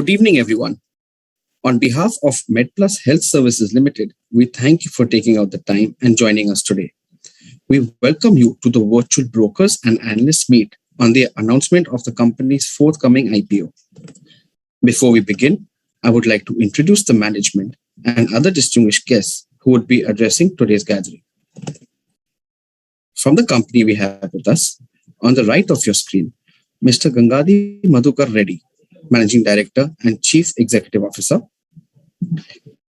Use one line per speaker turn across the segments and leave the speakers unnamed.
Good evening, everyone. On behalf of Medplus Health Services Limited, we thank you for taking out the time and joining us today. We welcome you to the virtual brokers and analysts meet on the announcement of the company's forthcoming IPO. Before we begin, I would like to introduce the management and other distinguished guests who would be addressing today's gathering. From the company we have with us, on the right of your screen, Mr. Gangadi Madhukar Reddy, Managing Director and Chief Executive Officer.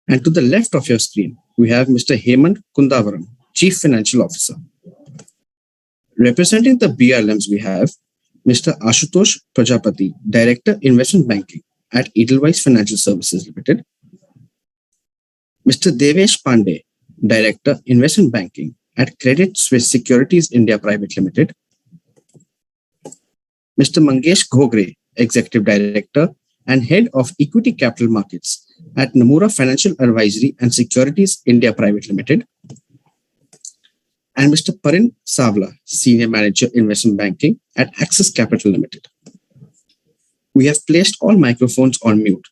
And to the left of your screen, we have Mr. Hemant Kundavaram, Chief Financial Officer. Representing the BRLMs, we have Mr. Ashutosh Prajapati, Director Investment Banking at Edelweiss Financial Services Limited. Mr. Devesh Pandey, Director Investment Banking at Credit Suisse Securities India Private Limited. Mr. Mangesh Ghogre, Executive Director and Head of Equity Capital Markets at Nomura Financial Advisory and Securities India Private Limited. And Mr. Parin Savla, Senior Manager Investment Banking at Axis Capital Limited. We have placed all microphones on mute.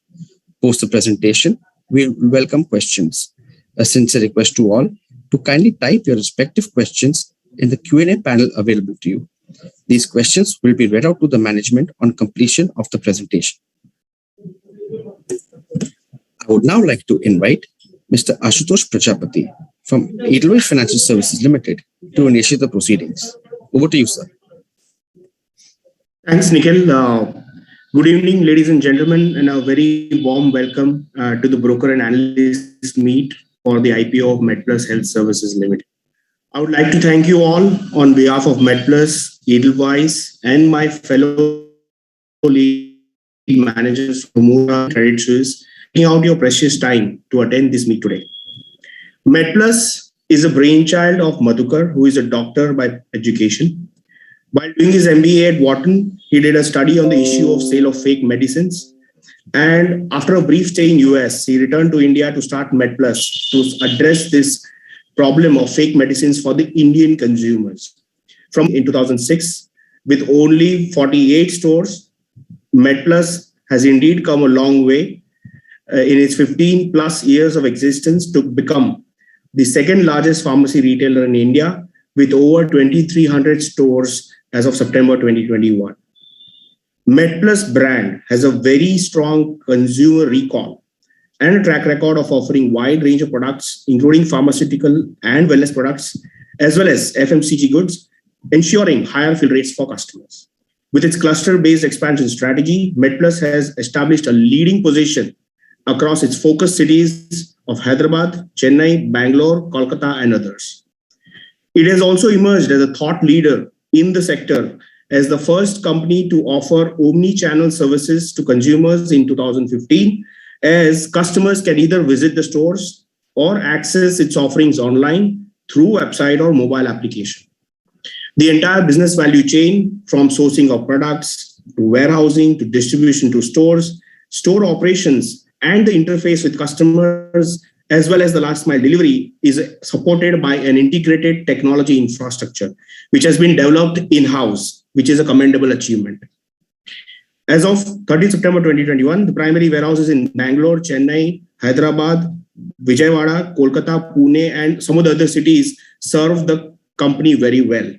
Post the presentation, we welcome questions. A sincere request to all to kindly type your respective questions in the Q&A panel available to you. These questions will be read out to the management on completion of the presentation. I would now like to invite Mr. Ashutosh Prajapati from Edelweiss Financial Services Limited to initiate the proceedings. Over to you, sir.
Thanks, Nikhil. Good evening, ladies and gentlemen, and a very warm welcome to the broker and analyst meet for the IPO of Medplus Health Services Limited. I would like to thank you all on behalf of Medplus, Edelweiss, and my fellow lead managers from Nomura Credit Suisse, taking out your precious time to attend this meet today. Medplus is a brainchild of Madhukar, who is a doctor by education. While doing his MBA at Wharton, he did a study on the issue of sale of fake medicines. And after a brief stay in US, he returned to India to start Medplus to address this problem of fake medicines for the Indian consumers. From in 2006, with only 48 stores, Medplus has indeed come a long way in its 15 plus years of existence to become the second largest pharmacy retailer in India with over 2,300 stores as of September 2021. Medplus brand has a very strong consumer recall and a track record of offering wide range of products, including pharmaceutical and wellness products, as well as FMCG goods, ensuring higher fill rates for customers. With its cluster-based expansion strategy, Medplus has established a leading position across its focus cities of Hyderabad, Chennai, Bangalore, Kolkata, and others. It has also emerged as a thought leader in the sector as the first company to offer Omnichannel services to consumers in 2015, as customers can either visit the stores or access its offerings online through website or mobile application. The entire business value chain, from sourcing of products to warehousing to distribution to stores, store operations, and the interface with customers, as well as the last mile delivery, is supported by an integrated technology infrastructure, which has been developed in-house, which is a commendable achievement. As of 30 September 2021, the primary warehouses in Bangalore, Chennai, Hyderabad, Vijayawada, Kolkata, Pune, and some of the other cities serve the company very well.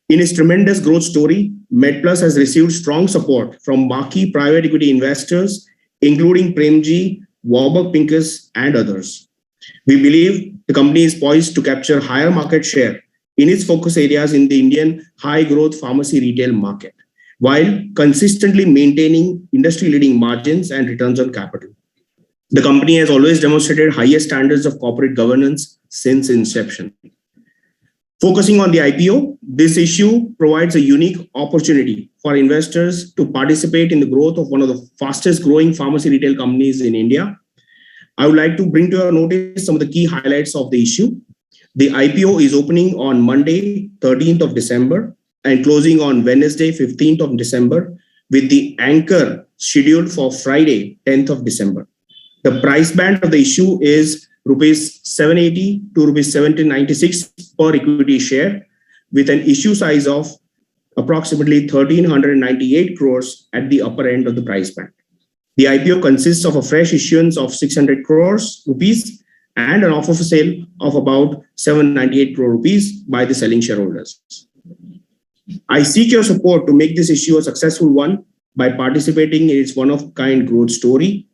In its tremendous growth story, Medplus has received strong support from marquee private equity investors, including Premji, Warburg Pincus, and others. We believe the company is poised to capture higher market share in its focus areas in the Indian high-growth pharmacy retail market, while consistently maintaining industry-leading margins and returns on capital. The company has always demonstrated highest standards of corporate governance since inception. Focusing on the IPO, this issue provides a unique opportunity for investors to participate in the growth of one of the fastest growing pharmacy retail companies in India. I would like to bring to your notice some of the key highlights of the issue. The IPO is opening on Monday, 13th of December, and closing on Wednesday, 15th of December, with the anchor scheduled for Friday, 10th of December. The price band of the issue is rupees 780 to rupees 1796 per equity share, with an issue size of approximately 1,398 crores at the upper end of the price band. The IPO consists of a fresh issuance of 600 crores rupees and an offer for sale of about 798 crore rupees by the selling shareholders. I seek your support to make this issue a successful one by participating in its one-of-kind growth story.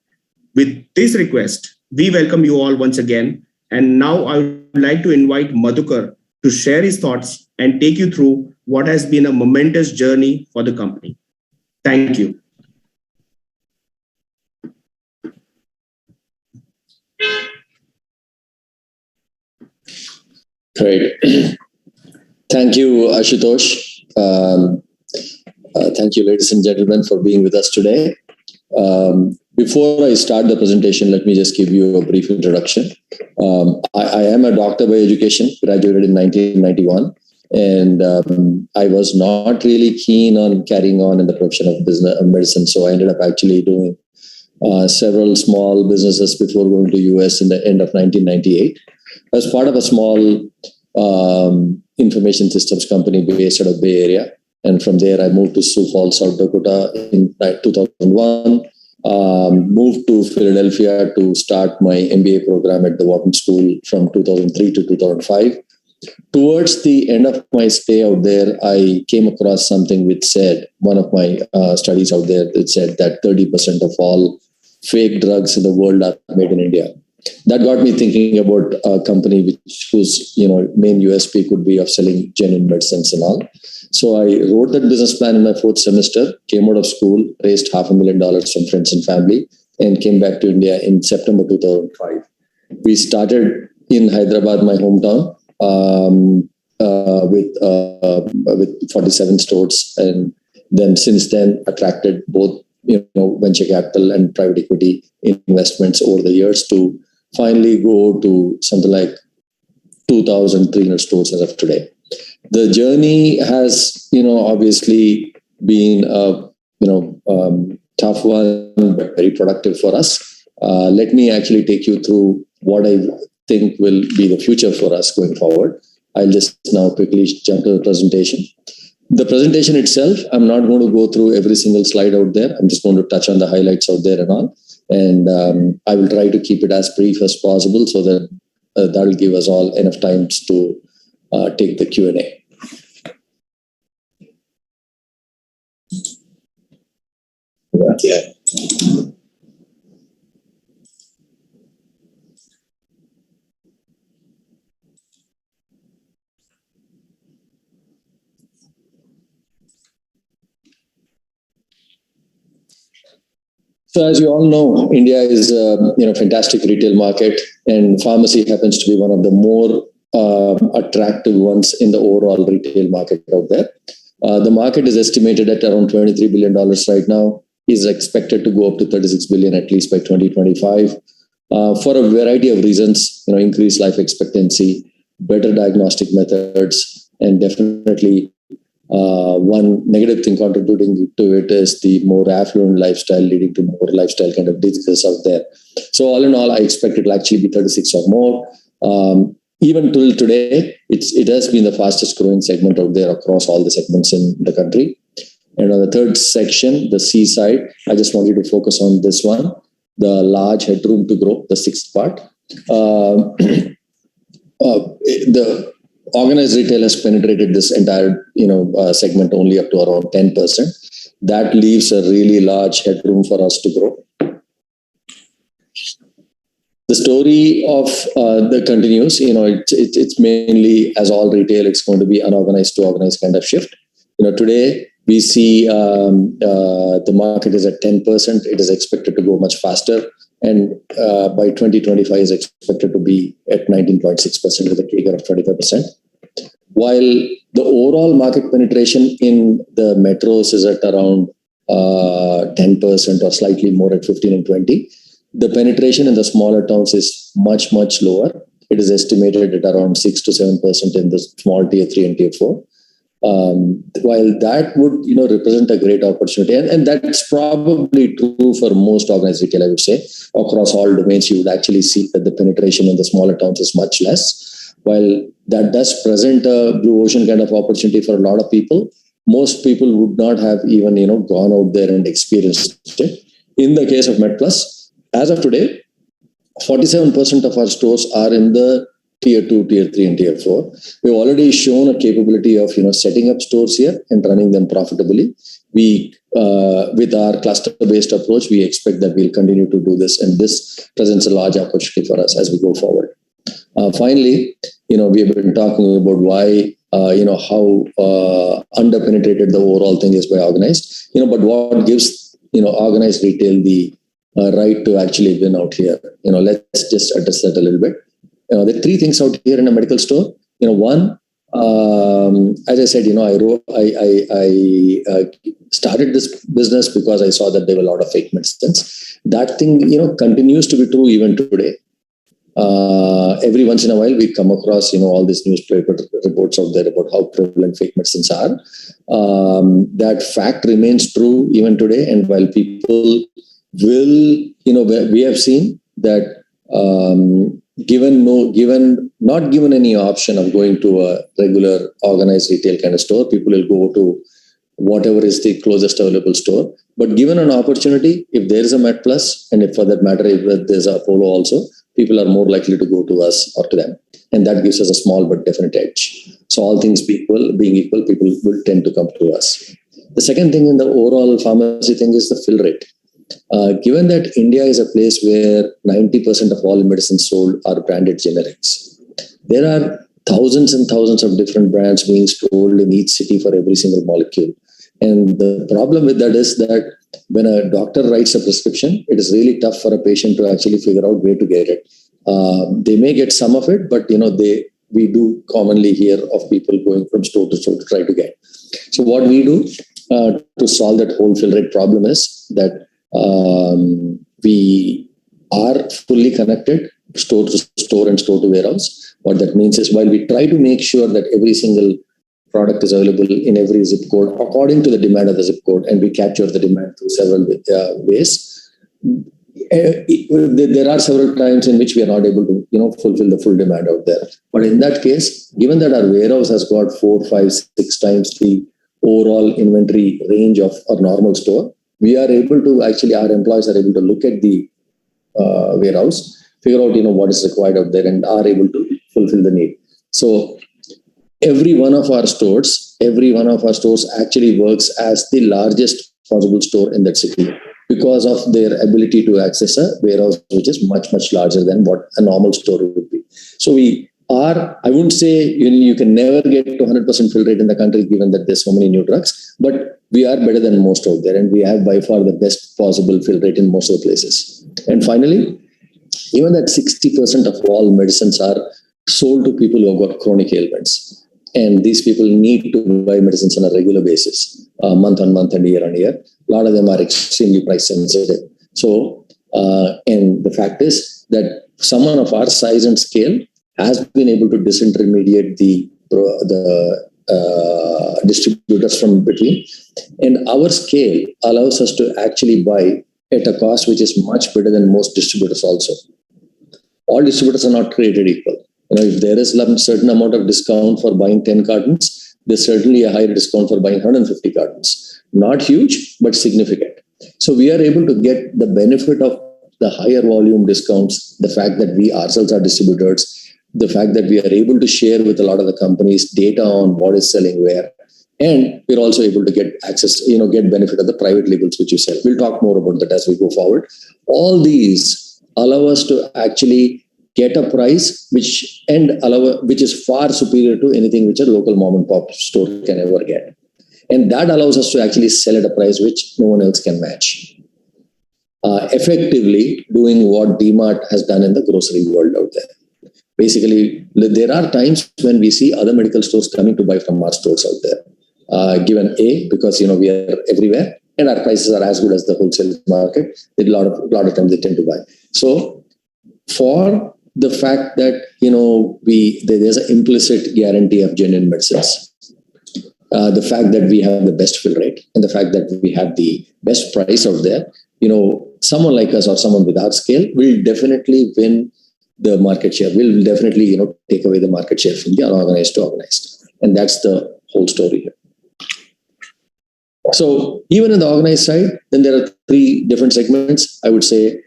With this request, we welcome you all once again. And now I would like to invite Madhukar to share his thoughts and take you through what has been a momentous journey for the company. Thank you.
Great. Thank you, Ashutosh. Thank you, ladies and gentlemen, for being with us today. Before I start the presentation, let me just give you a brief introduction. I am a doctor by education, graduated in 1991, and I was not really keen on carrying on in the profession of medicine, so I ended up actually doing several small businesses before going to US in the end of 1998. I was part of a small information systems company based out of Bay Area. And from there, I moved to Sioux Falls, South Dakota in 2001, moved to Philadelphia to start my MBA program at the Wharton School from 2003 to 2005. Towards the end of my stay out there, I came across something which said, one of my studies out there, that said that 30% of all fake drugs in the world are made in India. That got me thinking about a company whose main USP could be of selling genuine medicines and all. So I wrote that business plan in my fourth semester, came out of school, raised $500,000 from friends and family, and came back to India in September 2005. We started in Hyderabad, my hometown, with 47 stores, and then since then attracted both venture capital and private equity investments over the years to finally go to something like 2,300 stores as of today. The journey has, obviously been a tough one, but very productive for us. Let me actually take you through what I think will be the future for us going forward. I'll just now quickly jump to the presentation. The presentation itself, I'm not going to go through every single slide out there. I'm just going to touch on the highlights out there and all. And I will try to keep it as brief as possible so that that will give us all enough time to take the Q&A. Yeah. So as you all know, India is a fantastic retail market, and pharmacy happens to be one of the more attractive ones in the overall retail market out there. The market is estimated at around $23 billion right now, is expected to go up to $36 billion at least by 2025 for a variety of reasons, increased life expectancy, better diagnostic methods, and definitely one negative thing contributing to it is the more affluent lifestyle leading to more lifestyle kind of diseases out there. So all in all, I expect it will actually be 36 or more. Even till today, it has been the fastest growing segment out there across all the segments in the country. And on the third section, the C side, I just want you to focus on this one, the large headroom to grow, the sixth part. The organized retail has penetrated this entire segment only up to around 10%. That leaves a really large headroom for us to grow. The story of the continues, it's mainly, as all retail, it's going to be unorganized to organized kind of shift. Today we see the market is at 10%. It is expected to go much faster, and by 2025 is expected to be at 19.6% with a CAGR of 25%. While the overall market penetration in the metros is at around 10% or slightly more at 15 and 20, the penetration in the smaller towns is much, much lower. It is estimated at around 6 to 7% in the small tier 3 and tier 4. While that would represent a great opportunity, and that's probably true for most organized retail, I would say, across all domains, you would actually see that the penetration in the smaller towns is much less. While that does present a blue ocean kind of opportunity for a lot of people, most people would not have even gone out there and experienced it. In the case of Medplus, as of today, 47% of our stores are in the tier 2, tier 3, and tier 4. We've already shown a capability of setting up stores here and running them profitably. We, with our cluster-based approach, we expect that we'll continue to do this, and this presents a large opportunity for us as we go forward. Finally, we have been talking about why, how underpenetrated the overall thing is by organized. But what gives organized retail the right to actually win out here? Let's just address that a little bit. There are three things out here in a medical store. One, as I said, I started this business because I saw that there were a lot of fake medicines. That thing, continues to be true even today. Every once in a while, we come across, all these newspaper reports out there about how prevalent fake medicines are. That fact remains true even today. And while people will, we have seen that not given any option of going to a regular organized retail kind of store, people will go to whatever is the closest available store. But given an opportunity, if there is a Medplus, and if for that matter, if there's a Apollo also, people are more likely to go to us or to them. And that gives us a small but definite edge. So all things being equal, people will tend to come to us. The second thing in the overall pharmacy thing is the fill rate. Given that India is a place where 90% of all medicines sold are branded generics, there are thousands and thousands of different brands being sold in each city for every single molecule. And the problem with that is that when a doctor writes a prescription, it is really tough for a patient to actually figure out where to get it. They may get some of it, but we do commonly hear of people going from store to store to try to get. So what we do to solve that whole fill rate problem is that we are fully connected store to store and store to warehouse. What that means is, while we try to make sure that every single product is available in every zip code according to the demand of the zip code, and we capture the demand through several ways, there are several times in which we are not able to fulfill the full demand out there. But in that case, given that our warehouse has got 4, 5, 6 times the overall inventory range of our normal store, we are able to our employees are able to look at the warehouse, figure out what is required out there, and are able to fulfill the need. So every one of our stores actually works as the largest possible store in that city because of their ability to access a warehouse which is much, much larger than what a normal store would be. So we are, I wouldn't say you can never get to 100% fill rate in the country given that there's so many new drugs, but we are better than most out there, and we have by far the best possible fill rate in most of the places. And finally, even that 60% of all medicines are sold to people who have got chronic ailments. And these people need to buy medicines on a regular basis, month on month and year on year. A lot of them are extremely price sensitive. So, and the fact is that someone of our size and scale has been able to disintermediate the distributors from between. And our scale allows us to actually buy at a cost which is much better than most distributors also. All distributors are not created equal. If there is a certain amount of discount for buying 10 cartons, there's certainly a higher discount for buying 150 cartons. Not huge, but significant. So we are able to get the benefit of the higher volume discounts, the fact that we ourselves are distributors, the fact that we are able to share with a lot of the companies data on what is selling where. And we're also able to get access, get benefit of the private labels which you sell. We'll talk more about that as we go forward. All these allow us to actually get a price which is far superior to anything which a local mom and pop store can ever get. And that allows us to actually sell at a price which no one else can match. Effectively doing what DMart has done in the grocery world out there. Basically, there are times when we see other medical stores coming to buy from our stores out there. Given because we are everywhere and our prices are as good as the wholesale market, a lot of times they tend to buy. So for the fact that there's an implicit guarantee of genuine medicines, the fact that we have the best fill rate, and the fact that we have the best price out there, someone like us or someone with our scale will definitely win the market share. Will definitely take away the market share from the unorganized to organized, and that's the whole story here. So even in the organized side, then there are three different segments, I would say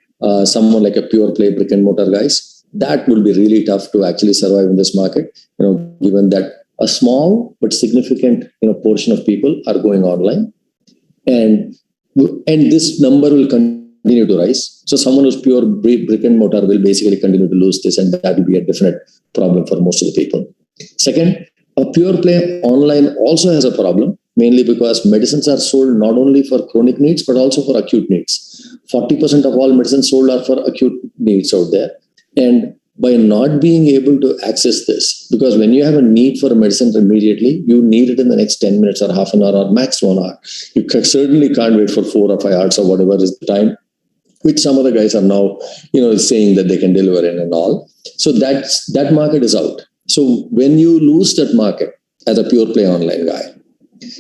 someone like a pure play brick and mortar guys, that will be really tough to actually survive in this market, given that a small but significant portion of people are going online, and this number will continue to rise. So someone who's pure brick and mortar will basically continue to lose this, and that will be a definite problem for most of the people. Second, a pure play online also has a problem, mainly because medicines are sold not only for chronic needs but also for acute needs. 40% of all medicines sold are for acute needs out there. And by not being able to access this, because when you have a need for a medicine immediately, you need it in the next 10 minutes or half an hour or max 1 hour. You certainly can't wait for 4 or 5 hours or whatever is the time, which some of the guys are now, saying that they can deliver in and all. So that market is out. So when you lose that market as a pure play online guy,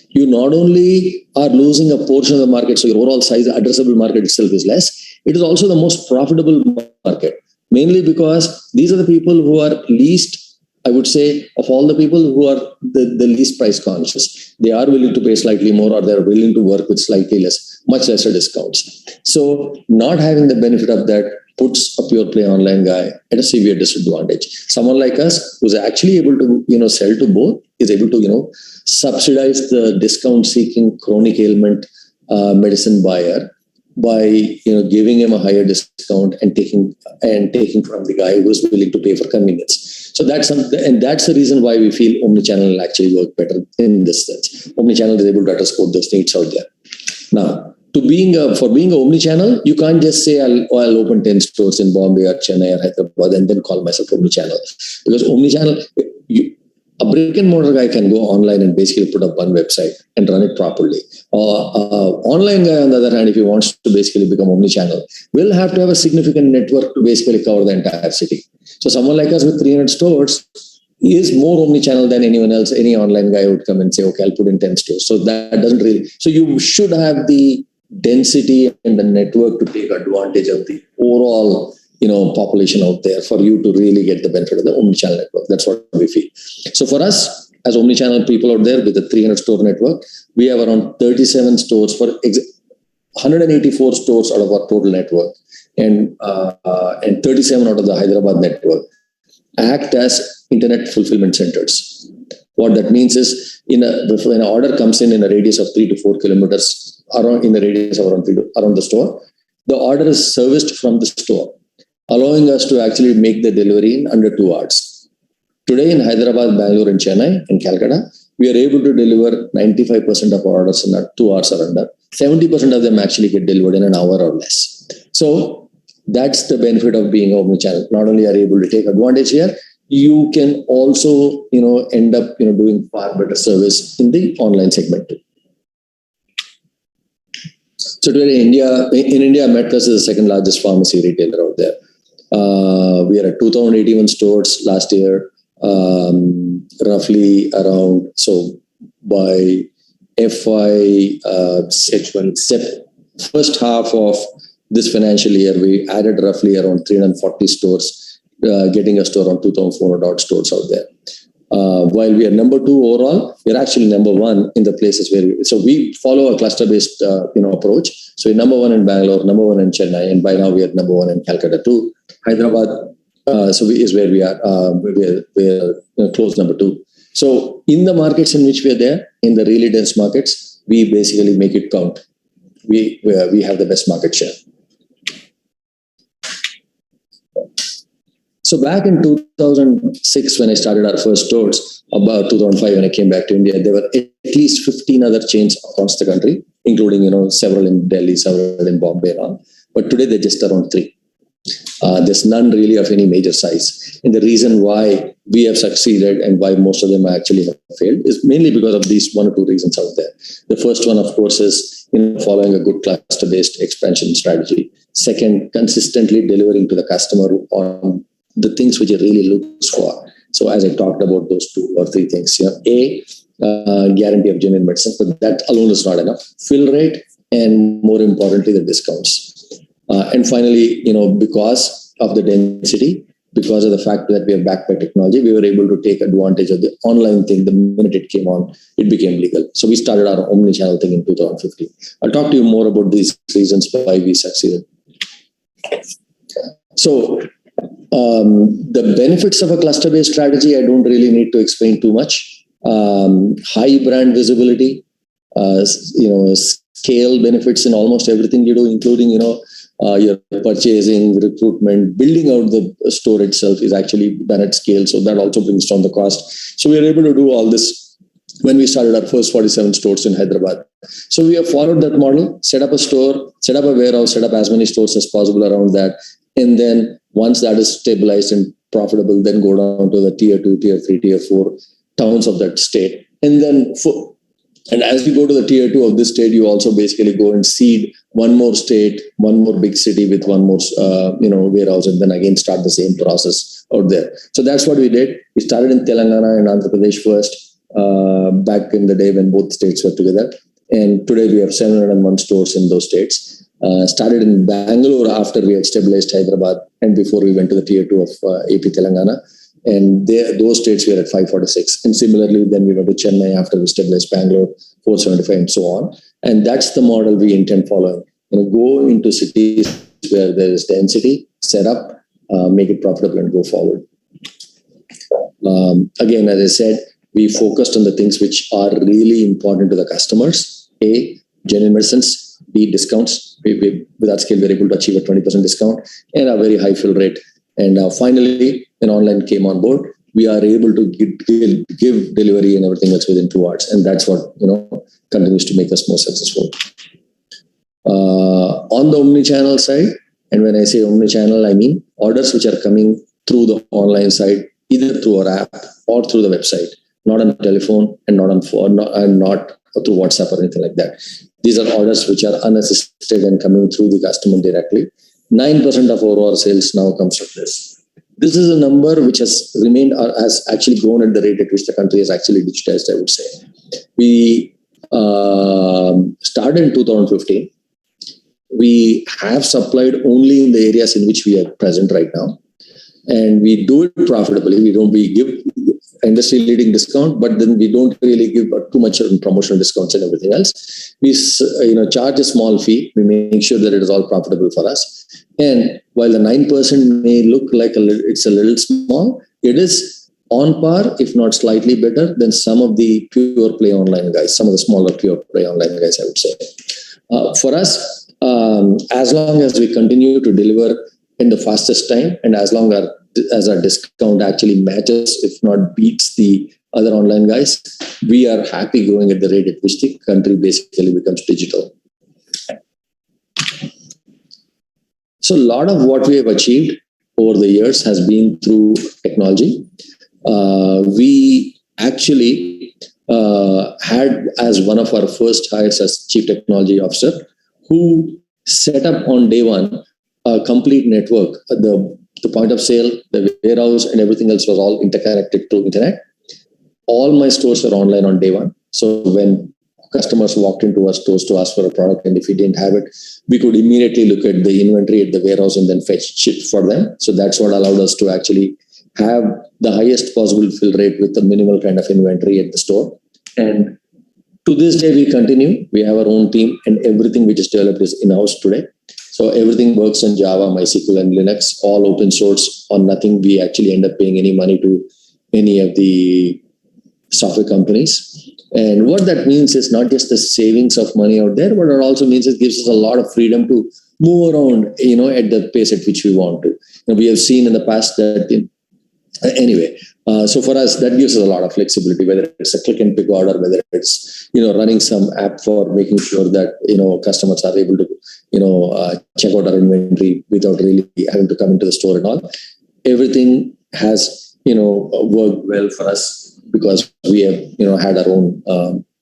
you not only are losing a portion of the market, so your overall size, the addressable market itself is less, it is also the most profitable market. Mainly because these are the people who are least, I would say, of all the people who are the least price conscious. They are willing to pay slightly more, or they're willing to work with slightly much lesser discounts. So not having the benefit of that puts a pure play online guy at a severe disadvantage. Someone like us who's actually able to, sell to both, is able to, subsidize the discount seeking chronic ailment medicine buyer by giving him a higher discount and taking from the guy who is willing to pay for convenience. So that's the reason why we feel Omnichannel will actually work better in this sense. Omnichannel is able to address both those needs out there. Now, for being a Omnichannel, you can't just say I'll open 10 stores in Bombay or Chennai or Hyderabad and then call myself Omnichannel, because Omnichannel, a brick and mortar guy can go online and basically put up one website and run it properly. Online guy, on the other hand, if he wants to basically become Omnichannel, will have to have a significant network to basically cover the entire city. So someone like us with 300 stores is more Omnichannel than anyone else. Any online guy would come and say, okay, I'll put in 10 stores. So that doesn't really, so you should have the density and the network to take advantage of the overall population out there for you to really get the benefit of the Omnichannel network. That's what we feel. So for us, as Omnichannel people out there with a 300 store network, we have around 37 stores for 184 stores out of our total network, and 37 out of the Hyderabad network act as internet fulfillment centers. What that means is, when an order comes in a radius of 3 to 4 kilometers around the store, the order is serviced from the store, allowing us to actually make the delivery in under 2 hours. Today in Hyderabad, Bangalore, and Chennai, and Calcutta, we are able to deliver 95% of our orders in 2 hours or under. 70% of them actually get delivered in an hour or less. So that's the benefit of being Omnichannel. Not only are you able to take advantage here, you can also, end up, doing far better service in the online segment too. So today in India, Medplus is the second largest pharmacy retailer out there. We are at 2,081 stores last year, roughly around, so by FY first half of this financial year, we added roughly around 340 stores, getting us to around 2,400 odd stores out there. While we are number 2 overall, we're actually number 1 in the places where we follow a cluster-based approach. So we're number 1 in Bangalore, number 1 in Chennai, and by now we are number 1 in Calcutta too. Hyderabad, is where we are. We're close number 2. So in the markets in which we are there, in the really dense markets, we basically make it count. We have the best market share. So back in 2006, when I started our first stores, about 2005 when I came back to India, there were at least 15 other chains across the country, including several in Delhi, several in Bombay and all. But today they're just around 3. There's none really of any major size. And the reason why we have succeeded and why most of them actually have failed is mainly because of these 1 or 2 reasons out there. The first one, of course, is following a good cluster-based expansion strategy. Second, consistently delivering to the customer on the things which he really looks for. So as I talked about those 2 or 3 things, guarantee of genuine medicine, but that alone is not enough. Fill rate, and more importantly, the discounts. And finally, because of the density, because of the fact that we are backed by technology, we were able to take advantage of the online thing. The minute it came on, it became legal. So we started our Omnichannel thing in 2015. I'll talk to you more about these reasons why we succeeded. So the benefits of a cluster-based strategy, I don't really need to explain too much. High brand visibility, scale benefits in almost everything you do, including, your purchasing, recruitment, building out the store itself is actually done at scale. So that also brings down the cost. So we are able to do all this when we started our first 47 stores in Hyderabad. So we have followed that model, set up a store, set up a warehouse, set up as many stores as possible around that. And then once that is stabilized and profitable, then go down to the tier 2, tier 3, tier 4 towns of that state. And then and as you go to the tier 2 of this state, you also basically go and seed one more state, one more big city with one more, warehouse, and then again start the same process out there. So that's what we did. We started in Telangana and Andhra Pradesh first, back in the day when both states were together. And today we have 701 stores in those states. Started in Bangalore after we had stabilized Hyderabad and before we went to the tier 2 of AP Telangana. And those states were at 546. And similarly, then we went to Chennai after we stabilized Bangalore, 475 and so on. And that's the model we intend following. Go into cities where there is density, set up, make it profitable and go forward. Again, as I said, we focused on the things which are really important to the customers. A, genuine medicines, B, discounts. With that scale, we're able to achieve a 20% discount and a very high fill rate. And finally, when online came on board, we are able to give delivery and everything else within 2 hours. And that's what, continues to make us more successful. On the omnichannel side, and when I say omnichannel, I mean orders which are coming through the online side, either through our app or through the website, not on telephone and not on phone, and not through WhatsApp or anything like that. These are orders which are unassisted and coming through the customer directly. 9% of our sales now comes from this. This is a number which has remained or has actually grown at the rate at which the country has actually digitized, I would say. We started in 2015. We have supplied only in the areas in which we are present right now. And we do it profitably. We give industry leading discount, but then we don't really give too much in promotional discounts and everything else. We charge a small fee. We make sure that it is all profitable for us. And while the 9% may look like it's a little small, it is on par, if not slightly better than some of the pure play online guys, some of the smaller pure play online guys, I would say. For us, as long as we continue to deliver in the fastest time and as long as our discount actually matches, if not beats the other online guys, we are happy growing at the rate at which the country basically becomes digital. So a lot of what we have achieved over the years has been through technology. We actually had as one of our first hires as Chief Technology Officer, who set up on day one a complete network. The point of sale, the warehouse, and everything else was all interconnected to internet. All my stores were online on day one. So when customers walked into our stores to ask for a product, and if we didn't have it, we could immediately look at the inventory at the warehouse and then fetch it for them. So that's what allowed us to actually have the highest possible fill rate with the minimal kind of inventory at the store. And to this day, we continue. We have our own team, and everything which is developed is in-house today. So everything works on Java, MySQL, and Linux, all open source. On nothing we actually end up paying any money to any of the software companies. And what that means is not just the savings of money out there, but it also means it gives us a lot of freedom to move around, at the pace at which we want to. We have seen in the past that so for us, that gives us a lot of flexibility, whether it's a click and pick order, whether it's, running some app for making sure that, customers are able to, check out our inventory without really having to come into the store and all. Everything has, worked well for us because we have, had our own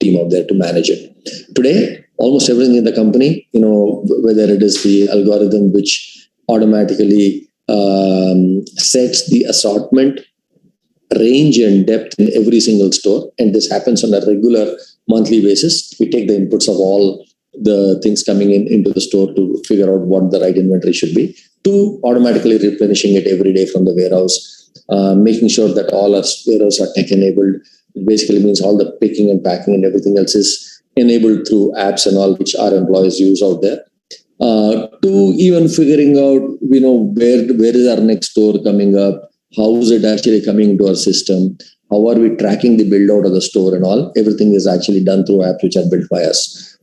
team out there to manage it. Today, almost everything in the company, whether it is the algorithm which automatically sets the assortment, range and depth in every single store, and this happens on a regular monthly basis. We take the inputs of all the things coming into the store to figure out what the right inventory should be. to automatically replenishing it every day from the warehouse, making sure that all our warehouses are tech-enabled. It basically means all the picking and packing and everything else is enabled through apps and all which our employees use out there. To even figuring out, where is our next store coming up? How is it actually coming into our system? How are we tracking the build out of the store and all? Everything is actually done through apps which are built by us.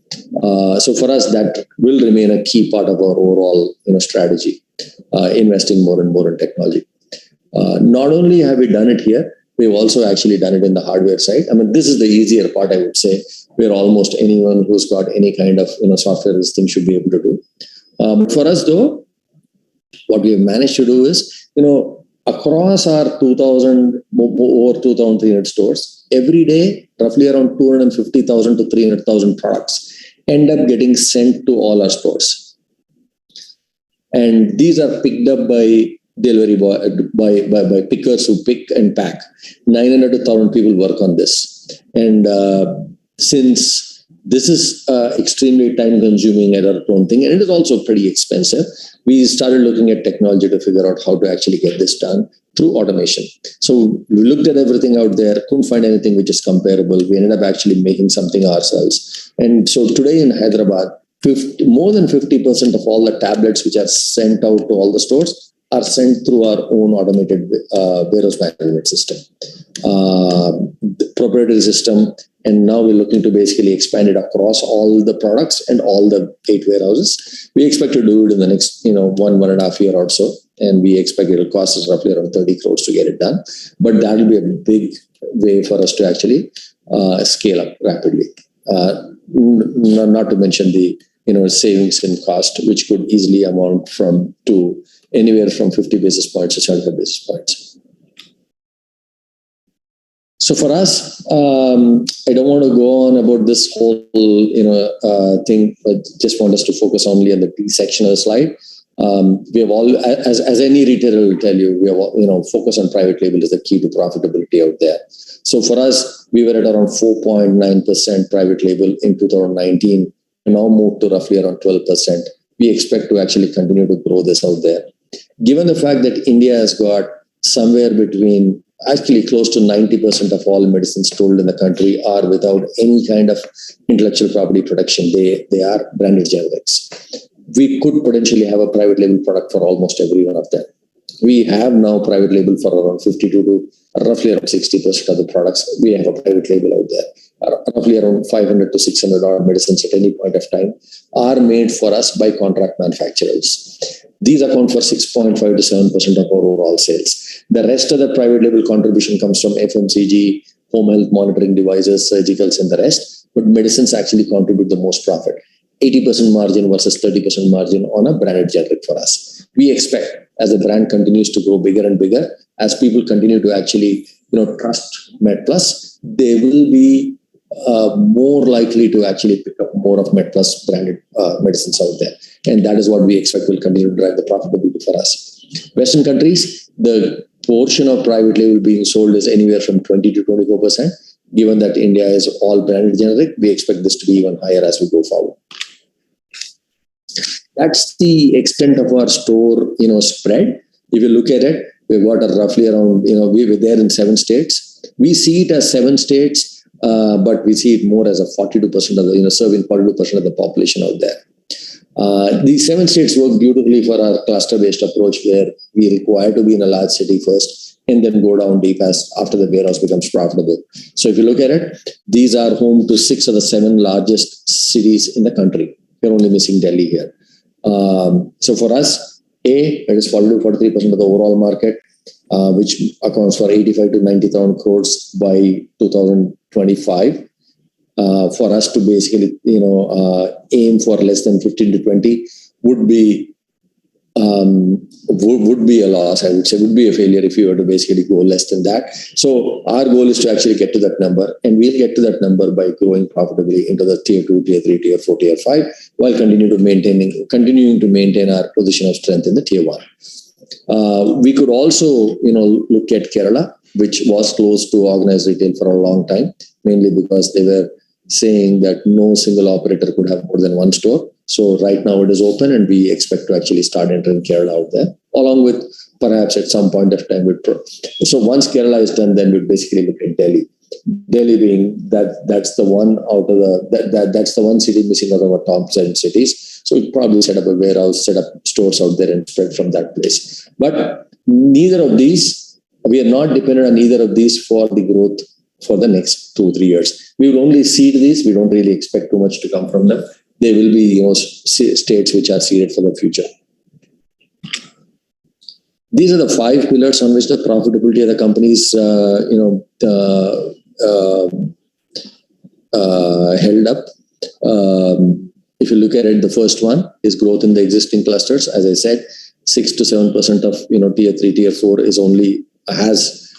So for us, that will remain a key part of our overall strategy, investing more and more in technology. Not only have we done it here, we've also actually done it in the hardware side. I mean, this is the easier part, I would say, where almost anyone who's got any kind of software this thing should be able to do. For us, though, what we have managed to do is, across our over 2,300 stores, every day, roughly around 250,000 to 300,000 products end up getting sent to all our stores. And these are picked up by delivery by pickers who pick and pack. 900 to 1,000 people work on this. And since this is extremely time consuming at our own thing, and it is also pretty expensive, we started looking at technology to figure out how to actually get this done through automation. So we looked at everything out there, couldn't find anything which is comparable. We ended up actually making something ourselves. And so today in Hyderabad, more than 50% of all the tablets which are sent out to all the stores are sent through our own automated warehouse management system, the proprietary system. And now we're looking to basically expand it across all the products and all the 8 warehouses. We expect to do it in the next, 1.5 year or so. And we expect it'll cost us roughly around 30 crores to get it done. But that will be a big way for us to actually scale up rapidly. Not to mention the, savings in cost, which could easily amount to anywhere from 50 basis points to 75 basis points. So for us, I don't want to go on about this whole, thing, but just want us to focus only on the B section of the slide. We have all, as any retailer will tell you, we have, focus on private label is the key to profitability out there. So for us, we were at around 4.9% private label in 2019, and now moved to roughly around 12%. We expect to actually continue to grow this out there. Given the fact that India has got somewhere between actually close to 90% of all medicines sold in the country are without any kind of intellectual property protection. They are branded generics. We could potentially have a private label product for almost every one of them. We have now private label for around 52 to roughly around 60% of the products. We have a private label out there. Roughly around 500 to 600 odd medicines at any point of time are made for us by contract manufacturers. These account for 6.5 to 7% of our overall sales. The rest of the private label contribution comes from FMCG, home health monitoring devices, surgicals, and the rest. But medicines actually contribute the most profit. 80% margin versus 30% margin on a branded generic for us. We expect as the brand continues to grow bigger and bigger, as people continue to actually trust Medplus, they will be more likely to actually pick up more of Medplus branded medicines out there. And that is what we expect will continue to drive the profitability for us. Western countries, the portion of private label being sold is anywhere from 20 to 24%. Given that India is all branded generic, we expect this to be even higher as we go forward. That's the extent of our store, spread. If you look at it, we've got roughly around, we were there in 7 states. We see it as 7 states, but we see it more as a 42% of the, serving 42% of the population out there. These 7 states work beautifully for our cluster-based approach, where we require to be in a large city first and then go down deep after the warehouse becomes profitable. So if you look at it, these are home to 6 of the 7 largest cities in the country. We're only missing Delhi here. So for us, it is 40 to 43% of the overall market, which accounts for 85 to 90,000 crores by 2025. For us to basically, aim for less than 15 to 20 would be a loss, I would say, would be a failure if you were to basically go less than that. So our goal is to actually get to that number, and we'll get to that number by growing profitably into the tier 2, tier 3, tier 4, tier 5, while continuing to maintain our position of strength in the tier 1. We could also, look at Kerala, which was closed to organized retail for a long time, mainly because they were saying that no single operator could have more than 1 store. So right now it is open, and we expect to actually start entering Kerala out there, along with perhaps at some point of time with Pro. So once Kerala is done, then we basically look at Delhi. Delhi being that's the one out of that's the one city missing out of our top 7 cities. So we'll probably set up a warehouse, set up stores out there, and spread from that place. But neither of these, we are not dependent on either of these for the growth for the next 2-3 years. We will only seed these. We don't really expect too much to come from them. They will be, states which are seeded for the future. These are the 5 pillars on which the profitability of the companies, held up. If you look at it, the first one is growth in the existing clusters. As I said, 6 to 7% of tier 3, tier 4 is only has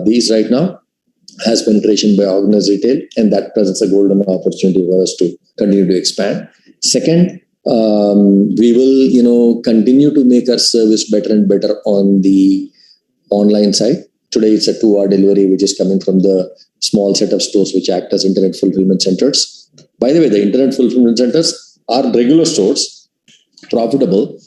these right now, has penetration by organized retail, and that presents a golden opportunity for us to continue to expand. Second, we will continue to make our service better and better on the online side. Today it's a 2-hour delivery, which is coming from the small set of stores which act as internet fulfillment centers. By the way, the internet fulfillment centers are regular stores, profitable,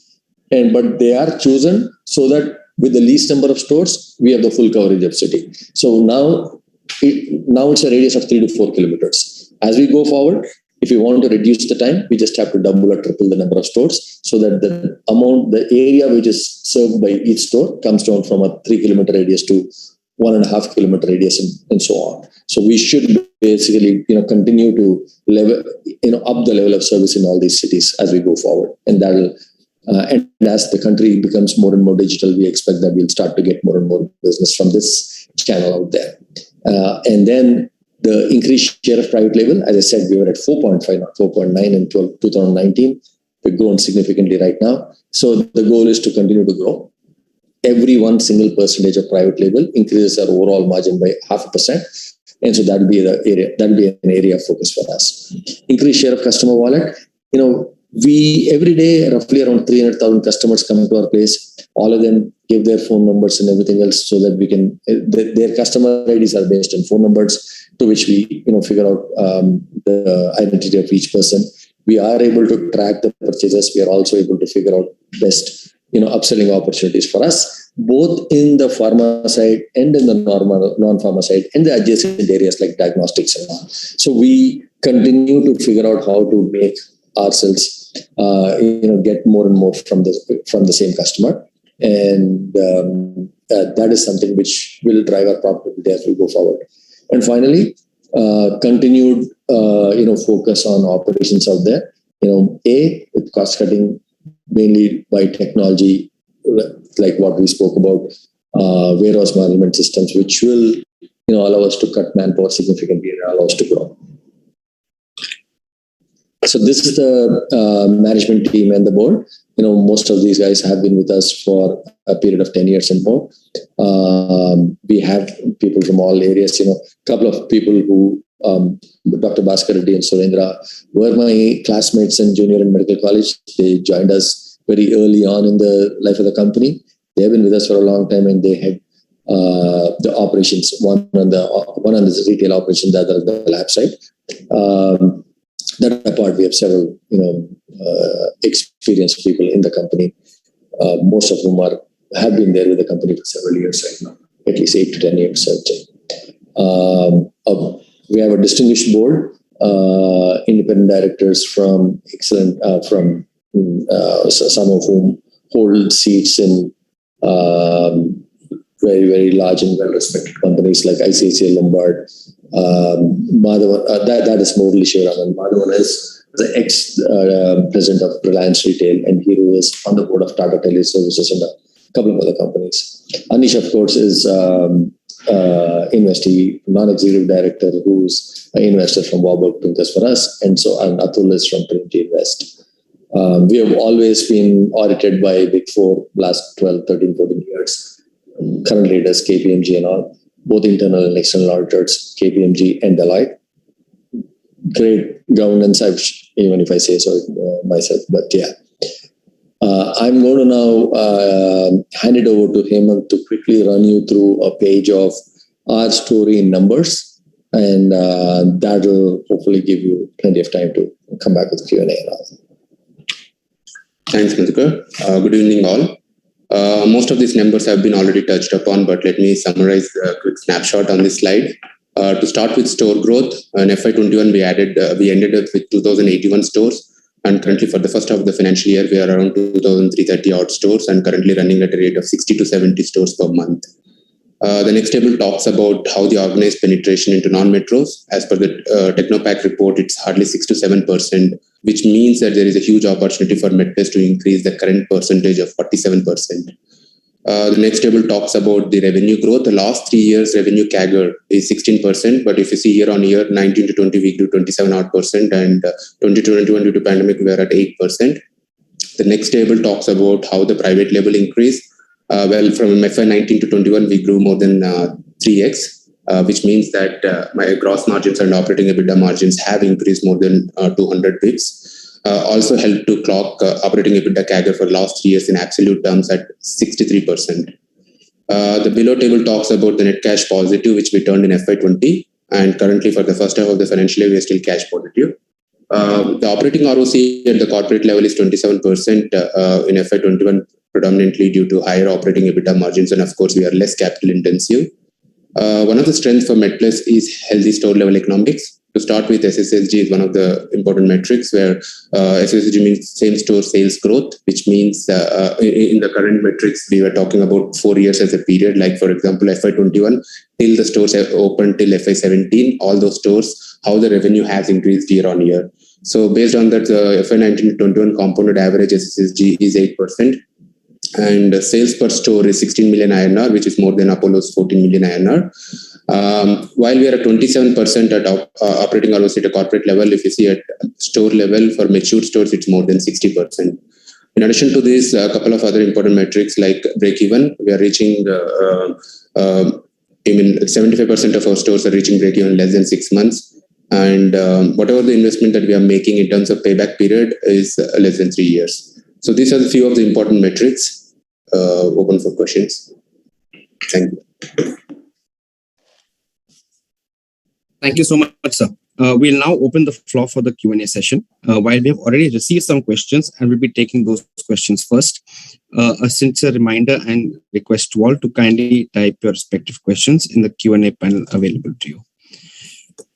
but they are chosen so that with the least number of stores, we have the full coverage of city. So now it's a radius of 3 to 4 kilometers. As we go forward, if you want to reduce the time, we just have to double or triple the number of stores, so that the area which is served by each store comes down from a 3 kilometer radius to 1.5 kilometer radius, and so on. So we should basically continue to up the level of service in all these cities as we go forward, and that'll and as the country becomes more and more digital, we expect that we'll start to get more and more business from this channel out there. And then the increased share of private label, as I said, we were at 4.5, not 4.9 in 2019. We've grown significantly right now. So the goal is to continue to grow. Every 1 single percentage of private label increases our overall margin by 0.5%. And so that'll be an area of focus for us. Increased share of customer wallet. We every day roughly around 300,000 customers come to our place. All of them give their phone numbers and everything else, so that we can their customer IDs are based on phone numbers, to which we figure out the identity of each person. We are able to track the purchases. We are also able to figure out best upselling opportunities for us, both in the pharma side and in the normal non-pharma side, and the adjacent areas like diagnostics and all. So we continue to figure out how to make ourselves get more and more from the same customer, and that is something which will drive our profitability as we go forward. And finally, continued focus on operations out there. With cost cutting mainly by technology, like what we spoke about, warehouse management systems, which will allow us to cut manpower significantly and allow us to grow. So this is the management team and the board. Most of these guys have been with us for a period of 10 years and more. We have people from all areas. A couple of people who, Dr. Bhaskar Reddy and Surendra, were my classmates in junior and medical college. They joined us very early on in the life of the company. They have been with us for a long time, and they had the operations, one on the retail operation, the other on the lab side. That apart, we have several, experienced people in the company, most of whom have been there with the company for several years right now, at least 8 to 10 years, I would say. We have a distinguished board, independent directors from some of whom hold seats in very, very large and well-respected companies like ICICI Lombard. Madhavan, that is Murali Shivaraman. Madhavan is the ex-president of Reliance Retail, and he is on the board of Tata Teleservices and a couple of other companies. Anish, of course, is investee, non-executive director, who's an investor from Warburg Pincus for us, and Atul is from Trinity Invest. We have always been audited by Big Four last 12, 13, 14 years. Currently it is KPMG and all, both internal and external auditors, KPMG and Deloitte. Great governance, even if I say so myself, but yeah. I'm going to now hand it over to Hemant to quickly run you through a page of our story in numbers, and that'll hopefully give you plenty of time to come back with Q&A and all.
Thanks, Madhukar. Good evening, all. Most of these numbers have been already touched upon, but let me summarize a quick snapshot on this slide. To start with store growth, in FY21 we ended up with 2,081 stores, and currently for the first half of the financial year we are around 2,330 odd stores and currently running at a rate of 60 to 70 stores per month. The next table talks about how the organized penetration into non-metros. As per the Technopack report, it's hardly 6 to 7%, which means that there is a huge opportunity for Medplus to increase the current percentage of 47%. The next table talks about the revenue growth. The last 3 years revenue CAGR is 16%, but if you see year on year, 19 to 20, we grew 27 odd percent, and 20 to 21 due to pandemic, we are at 8%. The next table talks about how the private label increased. From FY19 to 21, we grew more than 3x, which means that my gross margins and operating EBITDA margins have increased more than 200 bps. Also helped to clock operating EBITDA CAGR for last 3 years in absolute terms at 63%. The below table talks about the net cash positive, which we turned in FY20, and currently for the first half of the financial year, we are still cash positive. The operating ROC at the corporate level is 27% in FY21, predominantly due to higher operating EBITDA margins, and of course, we are less capital intensive. One of the strengths for Medplus is healthy store level economics. To start with, SSSG is one of the important metrics where SSSG means same store sales growth, which means in the current metrics, we were talking about 4 years as a period. Like for example, FY21, till the stores have opened till FY17, all those stores, how the revenue has increased year on year. So based on that, the FY19 to 21 compounded average SSSG is 8%. And sales per store is 16 million INR, which is more than Apollo's 14 million INR. While we are at 27% at operating ROC at a corporate level, if you see at store level for mature stores, it's more than 60%. In addition to this, a couple of other important metrics like break-even, we are reaching, 75% of our stores are reaching break-even in less than 6 months. And whatever the investment that we are making in terms of payback period is less than 3 years. So these are a few of the important metrics. Open for questions. Thank you.
Thank you so much, sir. We'll now open the floor for the Q&A session. While we have already received some questions, and we'll be taking those questions first. A sincere reminder and request to all to kindly type your respective questions in the Q&A panel available to you.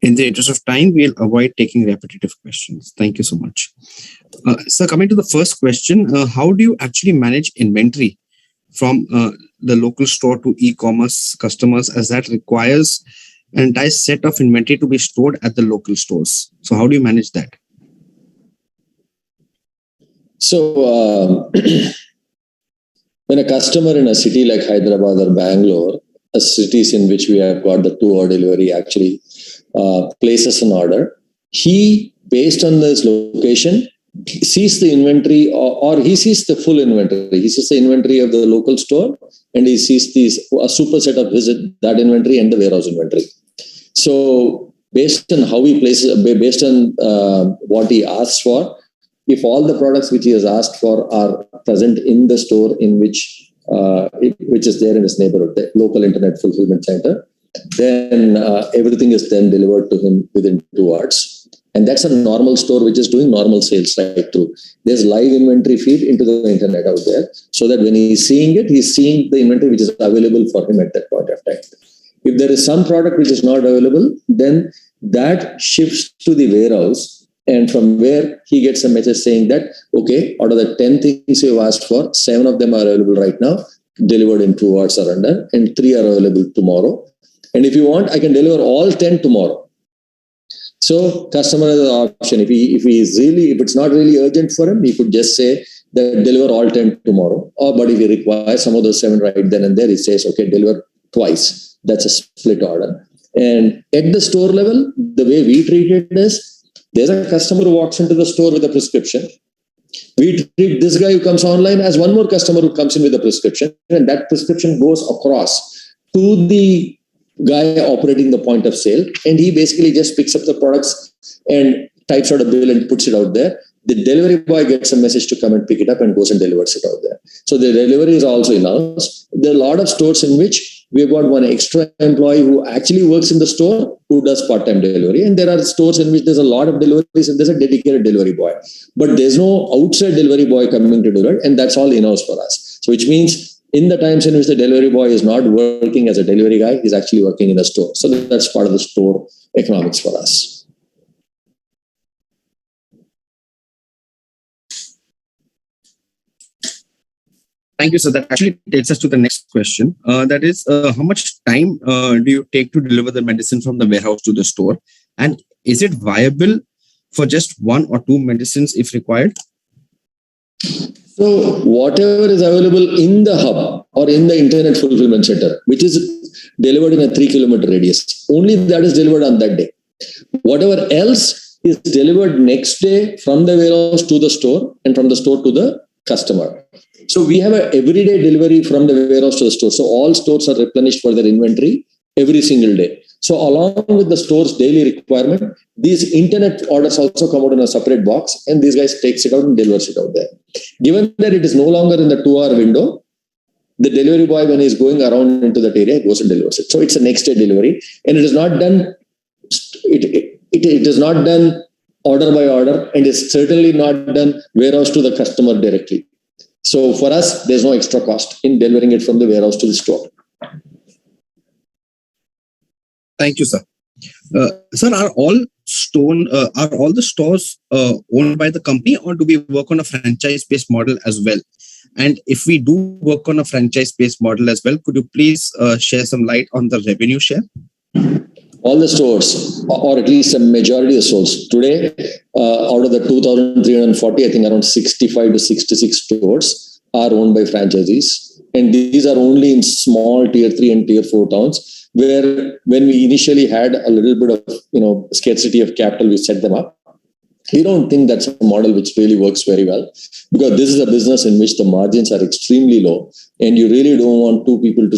In the interest of time, we'll avoid taking repetitive questions. Thank you so much. Sir, coming to the first question, how do you actually manage inventory from the local store to e-commerce customers, as that requires an entire set of inventory to be stored at the local stores? So how do you manage that?
So when a customer in a city like Hyderabad or Bangalore, a cities in which we have got the 2-hour delivery actually places an order, he, based on this location, sees the inventory or he sees the full inventory. He sees the inventory of the local store and he sees a superset of that inventory and the warehouse inventory. So based on how he places, based on what he asks for, if all the products which he has asked for are present in the store in which is there in his neighborhood, the local internet fulfillment center, then everything is then delivered to him within 2 hours. And that's a normal store which is doing normal sales right through. There's live inventory feed into the internet out there, so that when he's seeing it, he's seeing the inventory which is available for him at that point of time. If there is some product which is not available, then that shifts to the warehouse, and from where he gets a message saying that, okay, out of the 10 things you've asked for, 7 of them are available right now, delivered in 2 hours or under, and 3 are available tomorrow. And if you want, I can deliver all 10 tomorrow. So customer has an option. If it's not really urgent for him, he could just say that deliver all 10 tomorrow. But if he requires some of those 7 right then and there, he says, okay, deliver twice. That's a split order. And at the store level, the way we treat it is, there's a customer who walks into the store with a prescription. We treat this guy who comes online as one more customer who comes in with a prescription, and that prescription goes across to the guy operating the point of sale, and he basically just picks up the products and types out a bill and puts it out there. The delivery boy gets a message to come and pick it up and goes and delivers it out there. So the delivery is also in-house. There are a lot of stores in which we've got one extra employee who actually works in the store who does part-time delivery. And there are stores in which there's a lot of deliveries and there's a dedicated delivery boy. But there's no outside delivery boy coming to deliver, and that's all in-house for us. So which means in the times in which the delivery boy is not working as a delivery guy, he's actually working in a store. So that's part of the store economics for us.
Thank you, sir. That actually takes us to the next question. That is, how much time do you take to deliver the medicine from the warehouse to the store? And is it viable for just one or two medicines if required?
So whatever is available in the hub or in the internet fulfillment center, which is delivered in a 3-kilometer radius, only that is delivered on that day. Whatever else is delivered next day from the warehouse to the store and from the store to the customer. So we have an everyday delivery from the warehouse to the store. So all stores are replenished for their inventory every single day. So along with the store's daily requirement, these internet orders also come out in a separate box, and these guys takes it out and delivers it out there. Given that it is no longer in the 2-hour window, the delivery boy, when he's going around into that area, goes and delivers it. So it's a next day delivery, and it is not done. It is not done order by order, and it's certainly not done warehouse to the customer directly. So for us, there's no extra cost in delivering it from the warehouse to the store.
Thank you, sir. Sir, are all the stores owned by the company, or do we work on a franchise-based model as well? And if we do work on a franchise-based model as well, could you please share some light on the revenue share?
All the stores, or at least a majority of the stores today, out of the 2,340, I think around 65 to 66 stores are owned by franchisees. And these are only in small tier 3 and tier 4 towns, where when we initially had a little bit of scarcity of capital, we set them up. We don't think that's a model which really works very well, because this is a business in which the margins are extremely low, and you really don't want two people to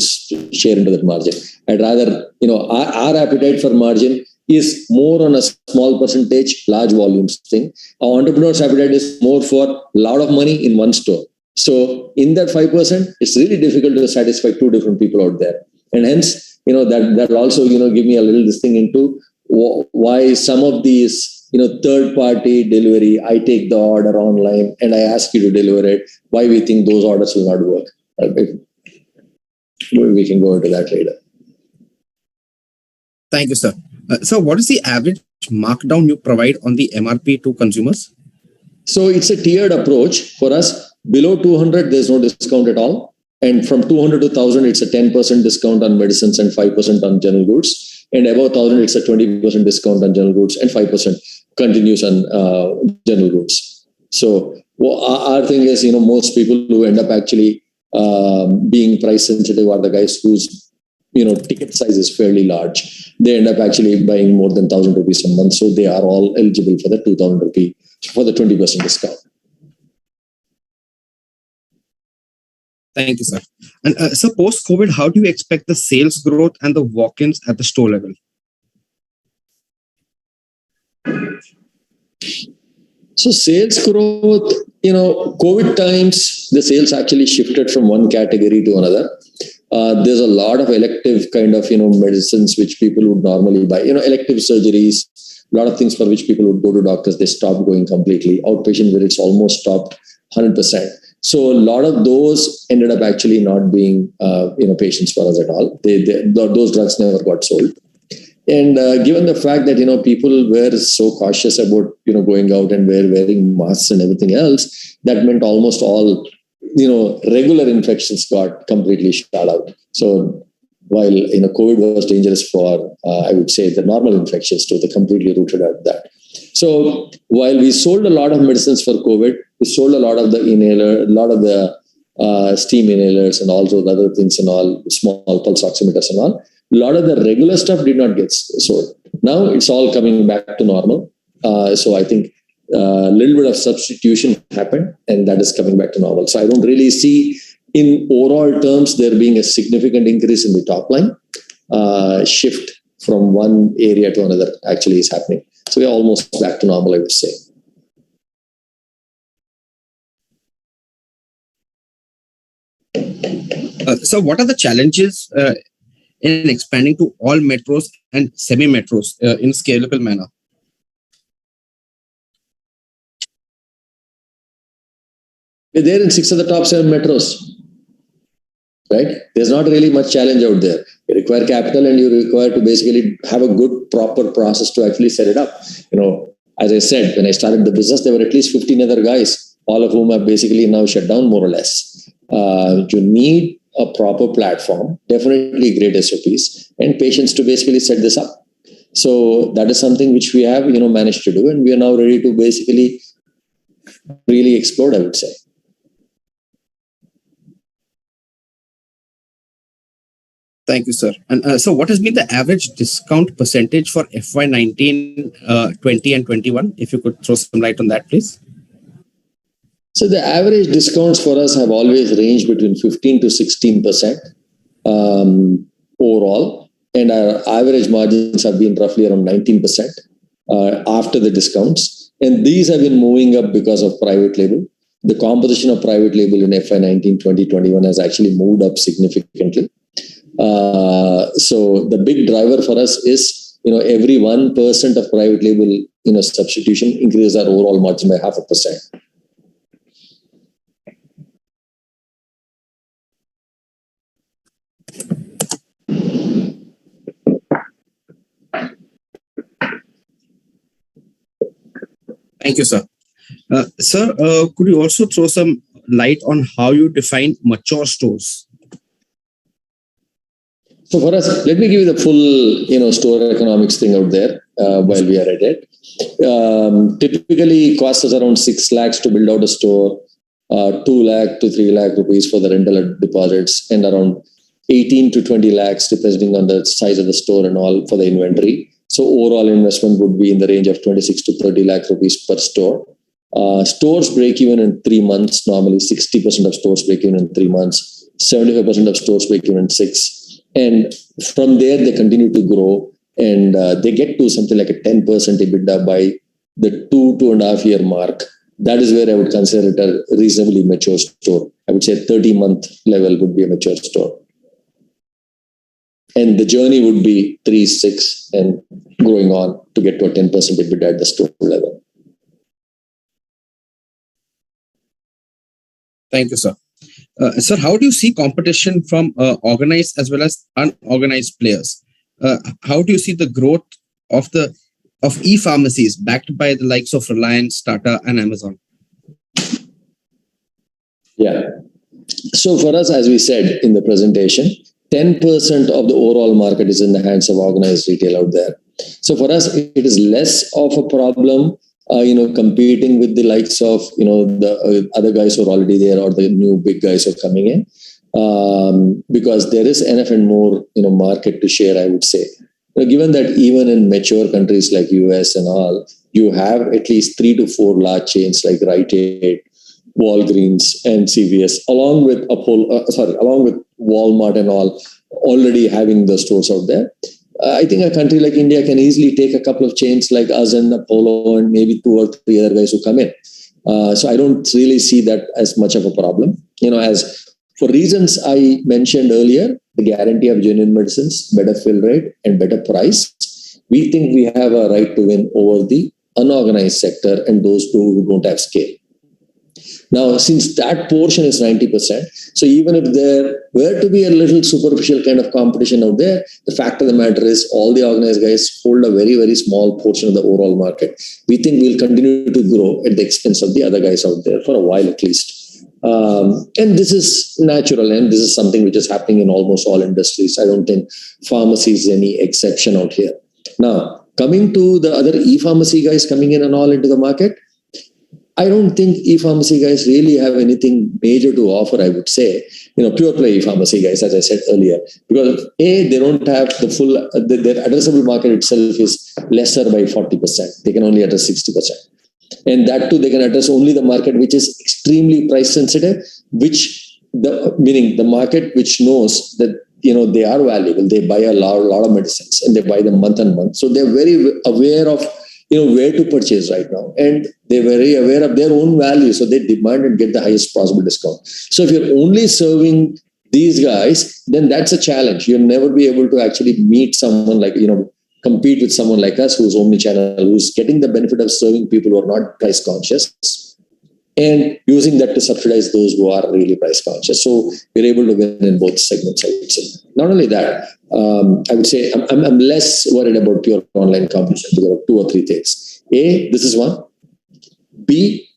share into that margin. I'd rather, our appetite for margin is more on a small percentage, large volumes thing. Our entrepreneur's appetite is more for a lot of money in one store. So in that 5%, it's really difficult to satisfy two different people out there. And hence, that also, give me a little this thing into why some of these, third-party delivery, I take the order online and I ask you to deliver it, why we think those orders will not work. We can go into that later.
Thank you, sir. So what is the average markdown you provide on the MRP to consumers?
So it's a tiered approach for us. Below 200, there's no discount at all. And from 200 to 1,000, it's a 10% discount on medicines and 5% on general goods. And above 1,000, it's a 20% discount on general goods and 5% continues on general goods. So our thing is, most people who end up actually being price sensitive are the guys whose, ticket size is fairly large. They end up actually buying more than 1,000 rupees a month. So they are all eligible for the 2,000 rupee, for the 20% discount.
Thank you, sir. And so post-COVID, how do you expect the sales growth and the walk-ins at the store level?
So sales growth, COVID times, the sales actually shifted from one category to another. There's a lot of elective kind of, medicines which people would normally buy, elective surgeries, a lot of things for which people would go to doctors. They stopped going completely. Outpatient visits almost stopped 100%. So a lot of those ended up actually not being, patients for us at all. Those drugs never got sold. And given the fact that, people were so cautious about, going out and wearing masks and everything else, that meant almost all, regular infections got completely shut out. So while, COVID was dangerous for, I would say, the normal infections too, they completely rooted out that. So while we sold a lot of medicines for COVID, we sold a lot of the inhaler, a lot of the steam inhalers and also the other things and all, small pulse oximeters and all. A lot of the regular stuff did not get sold. Now it's all coming back to normal. So I think a little bit of substitution happened and that is coming back to normal. So I don't really see in overall terms there being a significant increase in the top line. Shift from one area to another actually is happening. So we're almost back to normal, I would say.
So what are the challenges in expanding to all metros and semi-metros in scalable manner?
We're there in 6 of the top 7 metros, right? There's not really much challenge out there. You require capital and you require to basically have a good, proper process to actually set it up. As I said, when I started the business, there were at least 15 other guys, all of whom have basically now shut down more or less. You need a proper platform, definitely great SOPs, and patience to basically set this up. So that is something which we have, managed to do, and we are now ready to basically really explode, I would say.
Thank you, sir. And so what has been the average discount percentage for FY19, 20 and 21? If you could throw some light on that, please.
So the average discounts for us have always ranged between 15 to 16% overall. And our average margins have been roughly around 19% after the discounts. And these have been moving up because of private label. The composition of private label in FY19, 2021 has actually moved up significantly. So the big driver for us is, every 1% of private label, substitution increases our overall margin by 0.5%.
Thank you, sir. Sir, could you also throw some light on how you define mature stores?
So for us, let me give you the full, store economics thing out there while we are at it. Typically, it costs us around 6 lakhs to build out a store, 2 lakh to 3 lakh rupees for the rental deposits, and around 18 to 20 lakhs depending on the size of the store and all for the inventory. So overall investment would be in the range of 26 to 30 lakh rupees per store. Stores break even in 3 months. Normally, 60% of stores break even in 3 months. 75% of stores break even in 6. And from there, they continue to grow and they get to something like a 10% EBITDA by the 2.5 year mark. That is where I would consider it a reasonably mature store. I would say 30-month level would be a mature store. And the journey would be 3, 6 and growing on to get to a 10% EBITDA at the store level.
Thank you, sir. Sir, how do you see competition from organized as well as unorganized players? How do you see the growth of e-pharmacies backed by the likes of Reliance, Tata, and Amazon?
Yeah. So for us, as we said in the presentation, 10% of the overall market is in the hands of organized retail out there. So for us, it is less of a problem competing with the likes of, the other guys who are already there or the new big guys who are coming in, because there is enough and more, market to share, I would say. Given that even in mature countries like US and all, you have at least 3 to 4 large chains like Rite Aid, Walgreens and CVS, along with Walmart and all, already having the stores out there. I think a country like India can easily take a couple of chains like us and Apollo and maybe 2 or 3 other guys who come in. So I don't really see that as much of a problem. As for reasons I mentioned earlier, the guarantee of genuine medicines, better fill rate and better price, we think we have a right to win over the unorganized sector and those who don't have scale. Now, since that portion is 90%, so even if there were to be a little superficial kind of competition out there, the fact of the matter is all the organized guys hold a very, very small portion of the overall market. We think we'll continue to grow at the expense of the other guys out there for a while at least. And this is natural, and this is something which is happening in almost all industries. I don't think pharmacy is any exception out here. Now, coming to the other e-pharmacy guys coming in and all into the market, I don't think e-pharmacy guys really have anything major to offer, I would say, pure play e-pharmacy guys, as I said earlier, because they don't have the full, their addressable market itself is lesser by 40%. They can only address 60%. And that too, they can address only the market which is extremely price sensitive, meaning the market which knows that, they are valuable. They buy a lot of medicines and they buy them month on month. So they're very aware of where to purchase right now. And they're very aware of their own value. So they demand and get the highest possible discount. So if you're only serving these guys, then that's a challenge. You'll never be able to actually meet someone like, compete with someone like us who's omnichannel, who's getting the benefit of serving people who are not price conscious and using that to subsidize those who are really price conscious. So we're able to win in both segments, I would say. Not only that, I would say I'm less worried about pure online competition because of 2 or 3 things. A, this is one. B,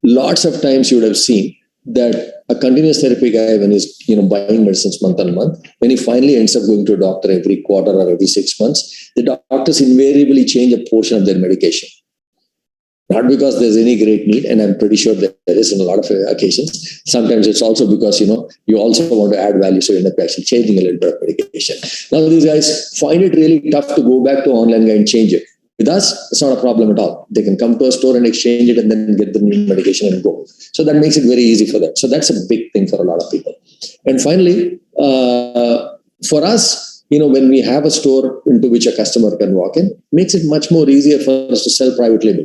lots of times you would have seen that a continuous therapy guy, when he's buying medicines month on month, when he finally ends up going to a doctor every quarter or every 6 months, the doctors invariably change a portion of their medication. Not because there's any great need, and I'm pretty sure that there is in a lot of occasions. Sometimes it's also because, you also want to add value, so you end up actually changing a little bit of medication. Now, these guys find it really tough to go back to online guy and change it. With us, it's not a problem at all. They can come to a store and exchange it and then get the new medication and go. So that makes it very easy for them. So that's a big thing for a lot of people. And finally, for us, when we have a store into which a customer can walk in, makes it much more easier for us to sell private label.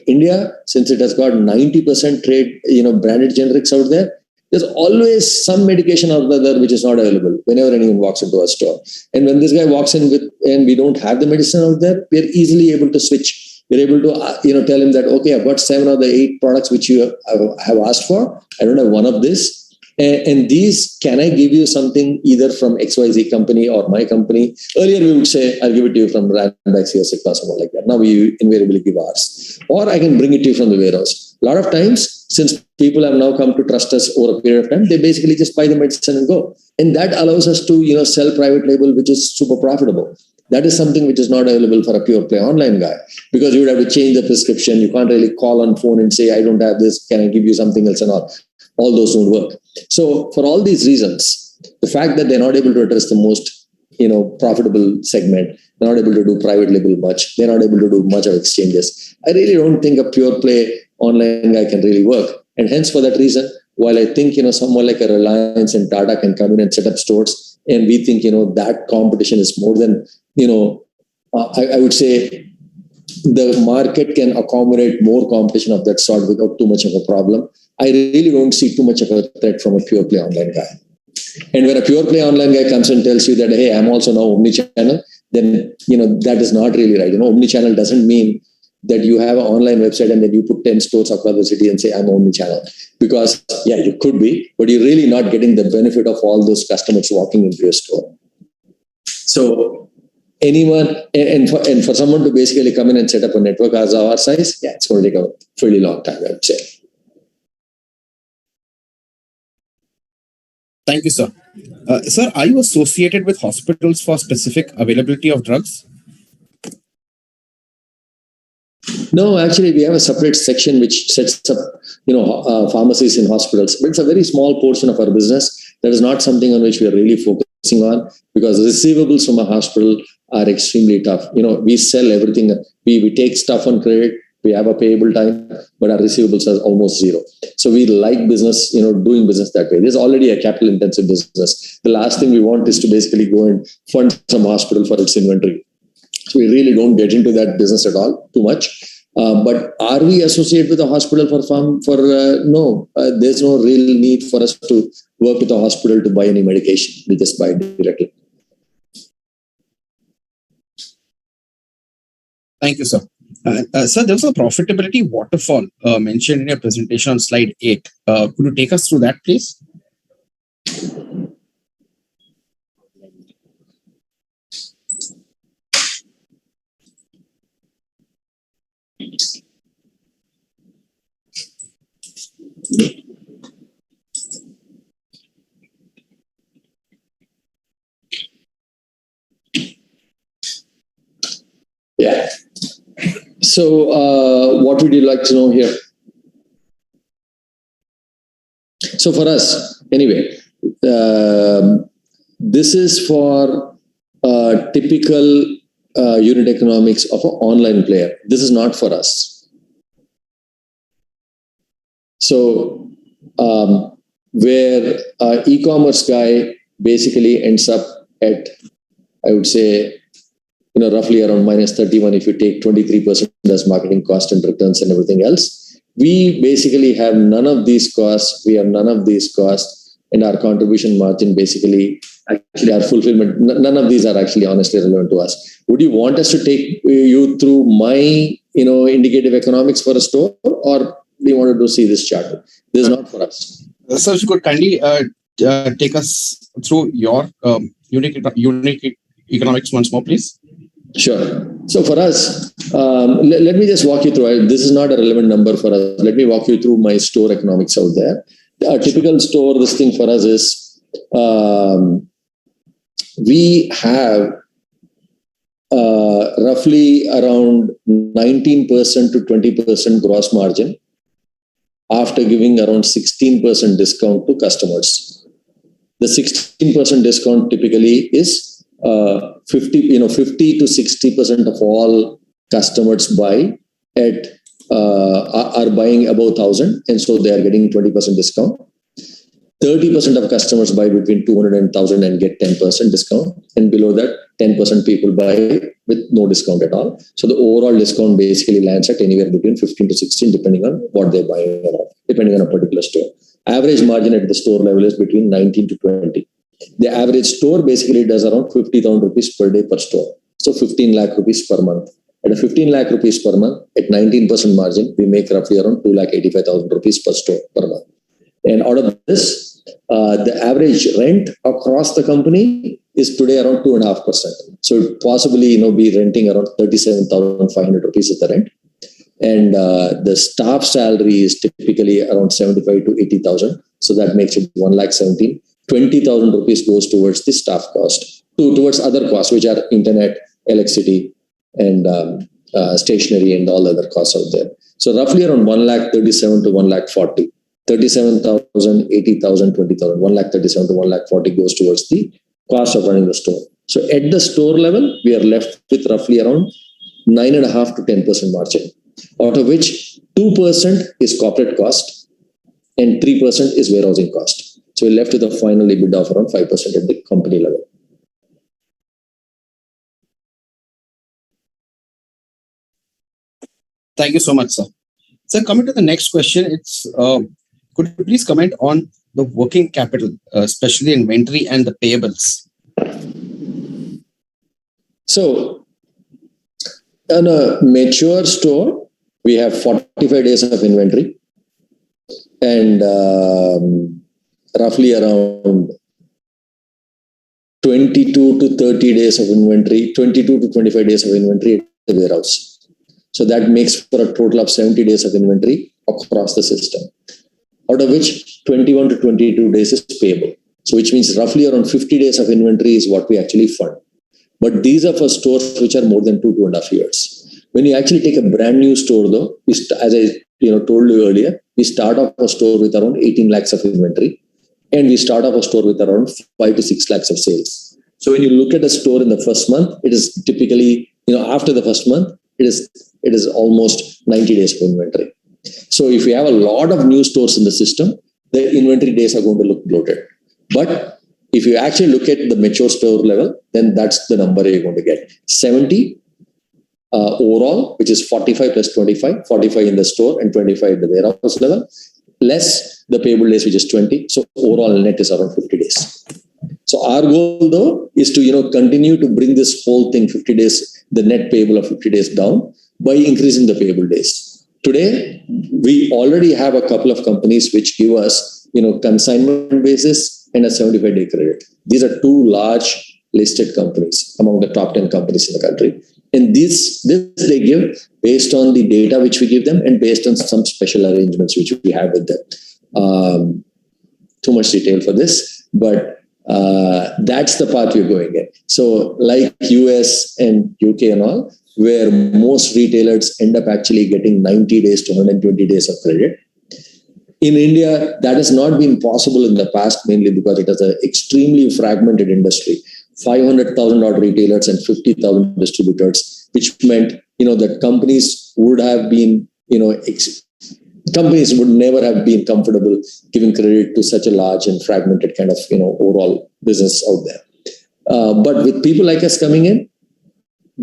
India, since it has got 90% trade, branded generics out there, there's always some medication or other which is not available whenever anyone walks into a store. And when this guy walks in and we don't have the medicine out there, we're easily able to switch. We're able to, tell him that, okay, I've got 7 of the 8 products which you have asked for. I don't have one of this. And these, can I give you something either from XYZ company or my company? Earlier we would say, I'll give it to you from Ranbaxy or Sigma, something like that. Now we invariably give ours. Or I can bring it to you from the warehouse. A lot of times, since people have now come to trust us over a period of time, they basically just buy the medicine and go. And that allows us to, sell private label, which is super profitable. That is something which is not available for a pure play online guy, because you would have to change the prescription. You can't really call on phone and say, I don't have this. Can I give you something else and all? All those don't work. So for all these reasons, the fact that they're not able to address the most, profitable segment, they're not able to do private label much, they're not able to do much of exchanges. I really don't think a pure play online guy can really work. And hence, for that reason, while I think, someone like a Reliance and Tata can come in and set up stores, and we think, that competition is more than, I would say the market can accommodate more competition of that sort without too much of a problem. I really don't see too much of a threat from a pure play online guy. And when a pure play online guy comes and tells you that, hey, I'm also now omnichannel, then, that is not really right. Omnichannel doesn't mean that you have an online website and then you put 10 stores across the city and say, I'm omnichannel. Because, yeah, you could be, but you're really not getting the benefit of all those customers walking into your store. So anyone, and for someone to basically come in and set up a network as our size, yeah, it's going to take a fairly long time, I would say.
Thank you, sir. Sir, are you associated with hospitals for specific availability of drugs?
No, actually, we have a separate section which sets up, pharmacies in hospitals. But it's a very small portion of our business. That is not something on which we are really focusing on, because receivables from a hospital are extremely tough. We sell everything. We take stuff on credit. We have a payable time, but our receivables are almost zero. So we like business, doing business that way. This is already a capital intensive business. The last thing we want is to basically go and fund some hospital for its inventory. So we really don't get into that business at all, too much. But are we associated with a hospital no, there's no real need for us to work with a hospital to buy any medication. We just buy it directly.
Thank you, sir. Sir, there was a profitability waterfall mentioned in your presentation on slide 8. Could you take us through that, please?
Yeah. So what would you like to know here? So for us, anyway, this is for typical unit economics of an online player. This is not for us. So where e-commerce guy basically ends up at, I would say, roughly around minus 31 if you take 23% as marketing cost and returns and everything else. We basically have none of these costs. We have none of these costs. and our contribution margin, basically, actually our fulfillment, none of these are actually honestly relevant to us. Would you want us to take you through my, indicative economics for a store, or do you want to see this chart? This is not for us.
So if you could kindly take us through your unique economics once more, please.
Sure. So for us, let me just walk you through it. This is not a relevant number for us. Let me walk you through my store economics out there. A typical store, this thing for us is, we have roughly around 19% to 20% gross margin after giving around 16% discount to customers. The 16% discount typically is 50 to 60% of all customers buy at are buying above 1,000, and so they are getting 20% discount. 30% of customers buy between 200 and 1,000 and get 10% discount, and below that 10% people buy with no discount at all. So the overall discount basically lands at anywhere between 15 to 16 depending on what they're buying, depending on a particular store. Average margin at the store level is between 19 to 20. The average store basically does around 50,000 rupees per day per store. So 15 lakh rupees per month. At a 15 lakh rupees per month, at 19% margin, we make roughly around 2,85,000 rupees per store per month. And out of this, the average rent across the company is today around 2.5%. So possibly, be renting around 37,500 rupees at the rent. And the staff salary is typically around 75 to 80,000. So that makes it 1,17,000. 20,000 rupees goes towards the staff cost, towards other costs, which are internet, electricity, and stationery and all other costs out there. So roughly around 1,37,000 to 1,40,000. 37,000, 80,000, 20,000, 1,37,000 to 1,40,000 goes towards the cost of running the store. So at the store level, we are left with roughly around 9.5 to 10% margin, out of which 2% is corporate cost and 3% is warehousing cost. So we're left with a final EBITDA of around 5% at the company level.
Thank you so much, sir. So coming to the next question, it's could you please comment on the working capital, especially inventory and the payables?
So in a mature store, we have 45 days of inventory and roughly around 22 to 30 days of inventory, 22 to 25 days of inventory at the warehouse. So that makes for a total of 70 days of inventory across the system, out of which 21 to 22 days is payable. So which means roughly around 50 days of inventory is what we actually fund. But these are for stores which are more than 2.5 years. When you actually take a brand new store though, as I told you earlier, we start off a store with around 18 lakhs of inventory and we start off a store with around 5 to 6 lakhs of sales. So when you look at a store in the first month, it is typically, after the first month, it is almost 90 days of inventory. So if you have a lot of new stores in the system, the inventory days are going to look bloated. But if you actually look at the mature store level, then that's the number you're going to get. 70 overall, which is 45 plus 25, 45 in the store and 25 at the warehouse level, less the payable days, which is 20. So overall net is around 50 days. So our goal though is to continue to bring this whole thing 50 days, the net payable of 50 days down by increasing the payable days. Today, we already have a couple of companies which give us consignment basis and a 75-day credit. These are two large listed companies among the top 10 companies in the country. And this they give based on the data which we give them and based on some special arrangements which we have with them. Too much detail for this, but that's the path we're going in. So like US and UK and all, where most retailers end up actually getting 90 days to 120 days of credit. In India, that has not been possible in the past, mainly because it is an extremely fragmented industry. 500,000 odd retailers and 50,000 distributors, which meant, that companies would have been, companies would never have been comfortable giving credit to such a large and fragmented kind of, overall business out there. But with people like us coming in,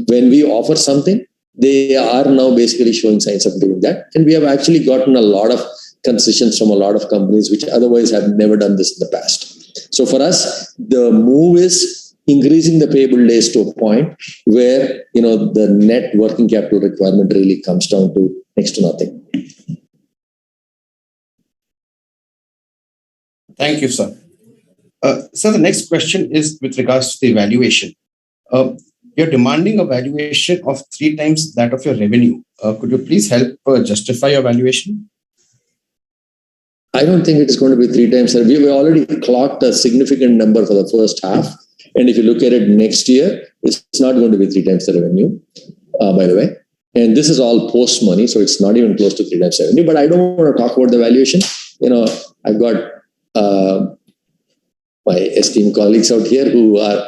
when we offer something, they are now basically showing signs of doing that. And we have actually gotten a lot of concessions from a lot of companies which otherwise have never done this in the past. So for us, the move is increasing the payable days to a point where the net working capital requirement really comes down to next to nothing.
Thank you, sir. So the next question is with regards to the valuation. You're demanding a valuation of 3 times that of your revenue. Could you please help justify your valuation?
I don't think it is going to be 3 times. We already clocked a significant number for the first half. And if you look at it next year, it's not going to be 3 times the revenue, by the way. And this is all post money, so it's not even close to 3 times revenue. But I don't want to talk about the valuation. I've got my esteemed colleagues out here who are,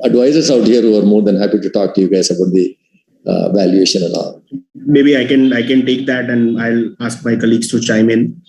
advisors out here who are more than happy to talk to you guys about the valuation and all.
Maybe I can take that, and I'll ask my colleagues to chime in.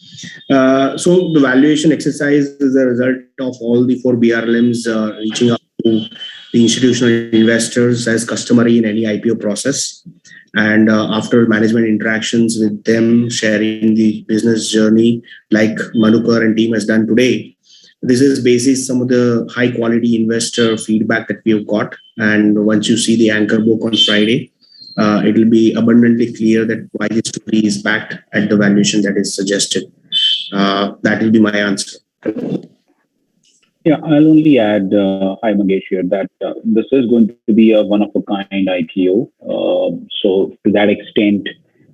So the valuation exercise is a result of all the 4 BRLMs reaching out to the institutional investors as customary in any IPO process. And after management interactions with them, sharing the business journey like Madhukar and team has done today, this is basis some of the high quality investor feedback that we have got. And once you see the anchor book on Friday, it will be abundantly clear that why this story is backed at the valuation that is suggested. That will be my answer.
Yeah, I'll only add, hi Mangesh here, that this is going to be a one-of-a-kind IPO. So to that extent,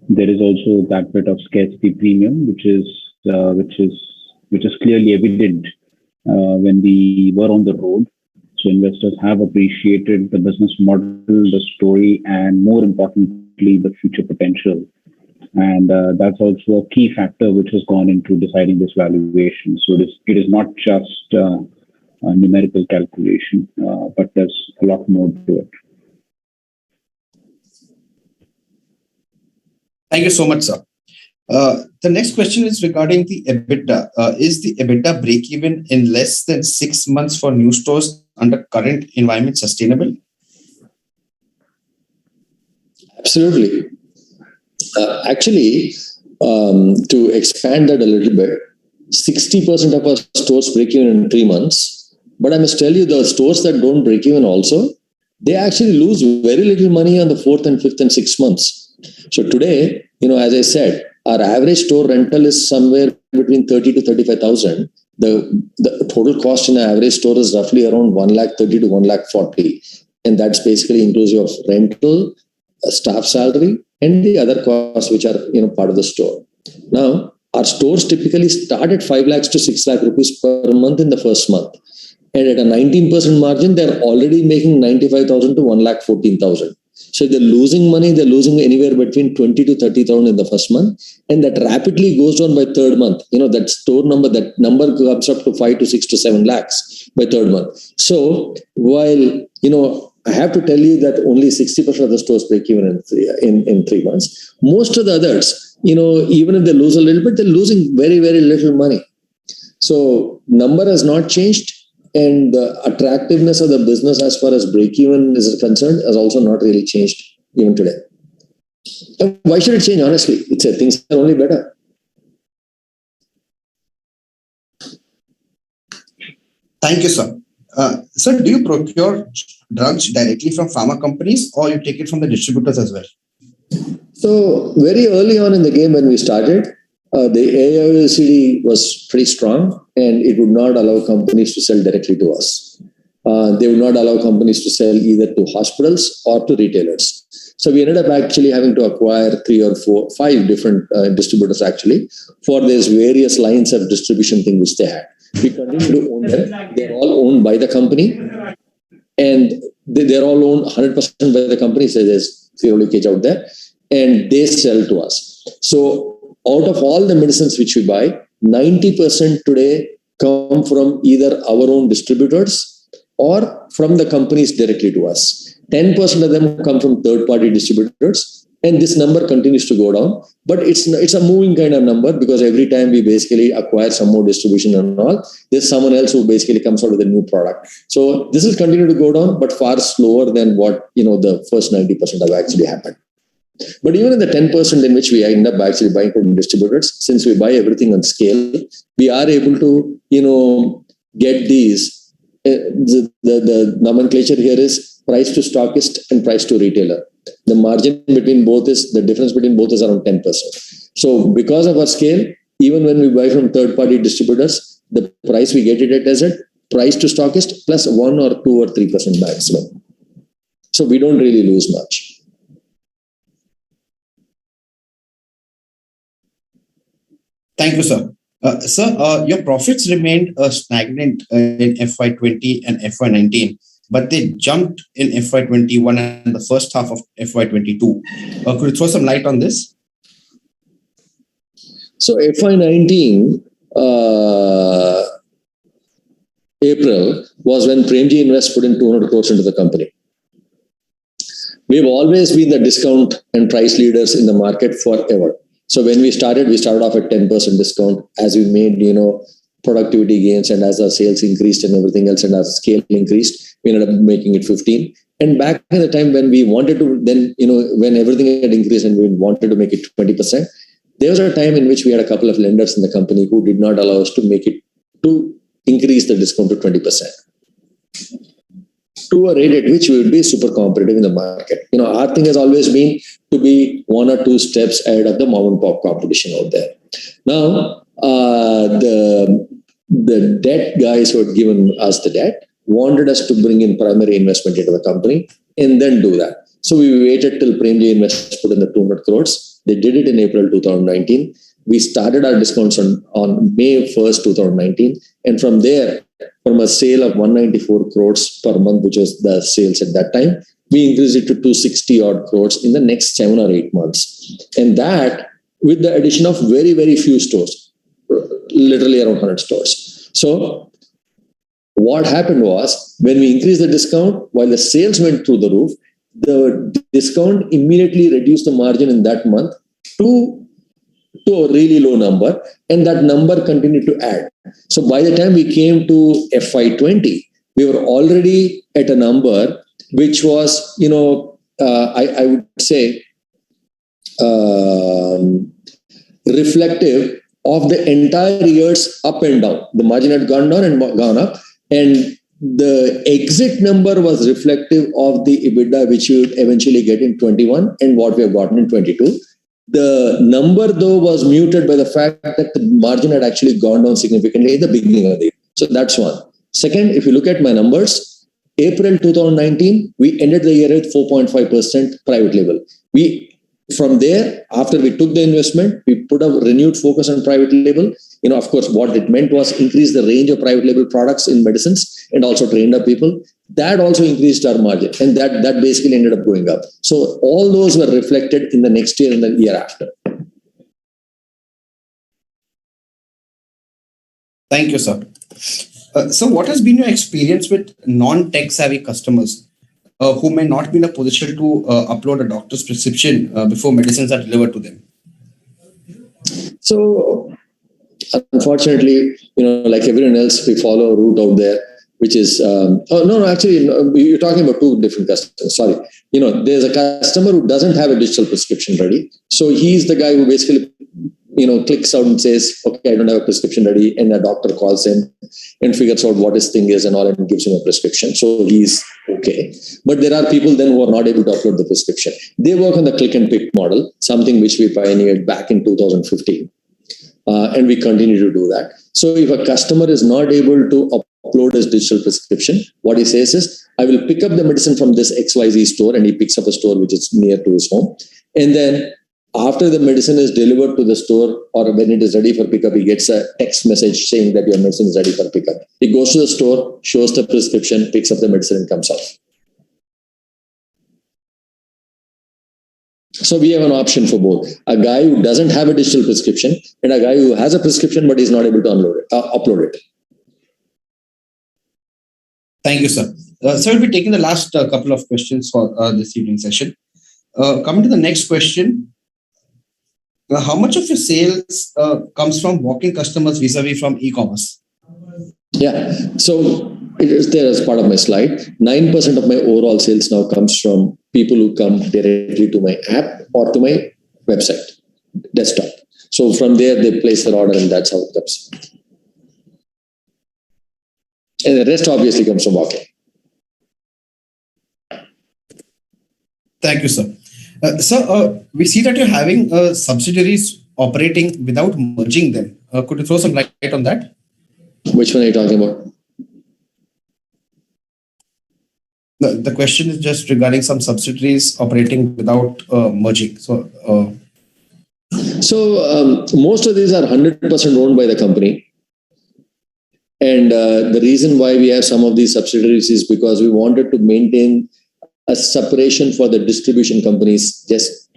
there is also that bit of scarcity premium, which is clearly evident when we were on the road. So investors have appreciated the business model, the story, and more importantly, the future potential. And that's also a key factor which has gone into deciding this valuation. So it is not just a numerical calculation, but there's a lot more to it.
Thank you so much, sir. The next question is regarding the EBITDA. Is the EBITDA break-even in less than 6 months for new stores under current environment sustainable?
Absolutely. Actually, to expand that a little bit, 60% of our stores break even in 3 months. But I must tell you, the stores that don't break even also, they actually lose very little money on the 4th and 5th and 6th months. So today, as I said, our average store rental is somewhere between 30 to 35,000. The total cost in an average store is roughly around 130 to 140, and that's basically inclusive of rental, staff salary, and the other costs which are part of the store. Now, our stores typically start at 5 lakhs to 6 lakh rupees per month in the first month, and at a 19% margin, they're already making 95,000 to 1,14,000. So if they're losing money, they're losing anywhere between 20 to 30,000 in the first month, and that rapidly goes down by 3rd month. That store number, that number comes up to 5 to 6 to 7 lakhs by 3rd month. So while I have to tell you that only 60% of the stores break even in 3 months. Most of the others, even if they lose a little bit, they're losing very, very little money. So number has not changed. And the attractiveness of the business as far as break-even is concerned has also not really changed even today. And why should it change, honestly? Things are only better.
Thank you, sir. Sir, do you procure drugs directly from pharma companies or you take it from the distributors as well?
So very early on in the game when we started, the AIOCD was pretty strong, and it would not allow companies to sell directly to us. They would not allow companies to sell either to hospitals or to retailers. So we ended up actually having to acquire 3 or 4, 5 different distributors actually for these various lines of distribution thing which they had. We continue to own them. They're all owned by the company, and they're all owned 100% by the company. So there's zero leakage out there, and they sell to us. So out of all the medicines which we buy, 90% today come from either our own distributors or from the companies directly to us. 10% of them come from third-party distributors, and this number continues to go down. But it's a moving kind of number, because every time we basically acquire some more distribution and all, there's someone else who basically comes out with a new product. So this will continue to go down, but far slower than what the first 90% have actually happened. But even in the 10% in which we end up actually buying from distributors, since we buy everything on scale, we are able to, get these. The nomenclature here is price to stockist and price to retailer. The margin between both is, the difference between both is around 10%. So because of our scale, even when we buy from third-party distributors, the price we get it at is at price to stockist plus 1 or 2 or 3% maximum. So we don't really lose much.
Thank you, sir. Sir, your profits remained stagnant in FY20 and FY19, but they jumped in FY21 and the first half of FY22. Could you throw some light on this?
So FY19, April was when Premji Invest put in 200 crores into the company. We've always been the discount and price leaders in the market forever. So when we started off at 10% discount. As we made, productivity gains, and as our sales increased and everything else, and as scale increased, we ended up making it 15. And back in the time when we wanted to, then, when everything had increased and we wanted to make it 20%, there was a time in which we had a couple of lenders in the company who did not allow us to increase the discount to 20%. To a rate at which we would be super competitive in the market. Our thing has always been to be 1 or 2 steps ahead of the mom and pop competition out there. Now, the debt guys who had given us the debt wanted us to bring in primary investment into the company and then do that. So we waited till Premji Invest put in the 200 crores. They did it in April 2019. We started our discounts on May 1st, 2019. And from there, from a sale of 194 crores per month, which was the sales at that time, we increased it to 260 odd crores in the next 7 or 8 months. And that with the addition of very, very few stores, literally around 100 stores. So what happened was, when we increased the discount, while the sales went through the roof, the discount immediately reduced the margin in that month to a really low number, and that number continued to add. So by the time we came to FY20, we were already at a number which was, I would say, reflective of the entire year's up and down. The margin had gone down and gone up, and the exit number was reflective of the EBITDA which you would eventually get in 21 and what we have gotten in 22. The number, though, was muted by the fact that the margin had actually gone down significantly in the beginning of the year. So that's one. Second, if you look at my numbers, April 2019, we ended the year at 4.5% private label. From there, after we took the investment, we put a renewed focus on private label. Of course, what it meant was increase the range of private label products in medicines and also trained up people. That also increased our margin, and that basically ended up going up. So all those were reflected in the next year and the year after.
Thank you, sir. So what has been your experience with non-tech savvy customers who may not be in a position to upload a doctor's prescription before medicines are delivered to them?
So unfortunately, like everyone else, we follow a route out there, which is, you're talking about 2 different customers. Sorry. There's a customer who doesn't have a digital prescription ready. So he's the guy who basically, clicks out and says, okay, I don't have a prescription ready. And the doctor calls him and figures out what his thing is and all, and gives him a prescription. So he's okay. But there are people then who are not able to upload the prescription. They work on the click and pick model, something which we pioneered back in 2015. And we continue to do that. So if a customer is not able to upload his digital prescription, what he says is, I will pick up the medicine from this XYZ store, and he picks up a store which is near to his home. And then after the medicine is delivered to the store, or when it is ready for pickup, he gets a text message saying that your medicine is ready for pickup. He goes to the store, shows the prescription, picks up the medicine, and comes off. So we have an option for both. A guy who doesn't have a digital prescription and a guy who has a prescription but is not able to upload it.
Thank you, sir. So we'll be taking the last couple of questions for this evening session. Coming to the next question. How much of your sales comes from walk-in customers vis-a-vis from e-commerce?
Yeah. So It is there as part of my slide. 9% of my overall sales now comes from people who come directly to my app or to my website, desktop. So from there, they place their order, and that's how it comes. And the rest obviously comes from walk-in.
Thank you, sir. We see that you're having subsidiaries operating without merging them. Could you throw some light on that?
Which one are you talking about?
The question is just regarding some subsidiaries operating without merging. So
most of these are 100% owned by the company. And the reason why we have some of these subsidiaries is because we wanted to maintain a separation for the distribution companies. Just,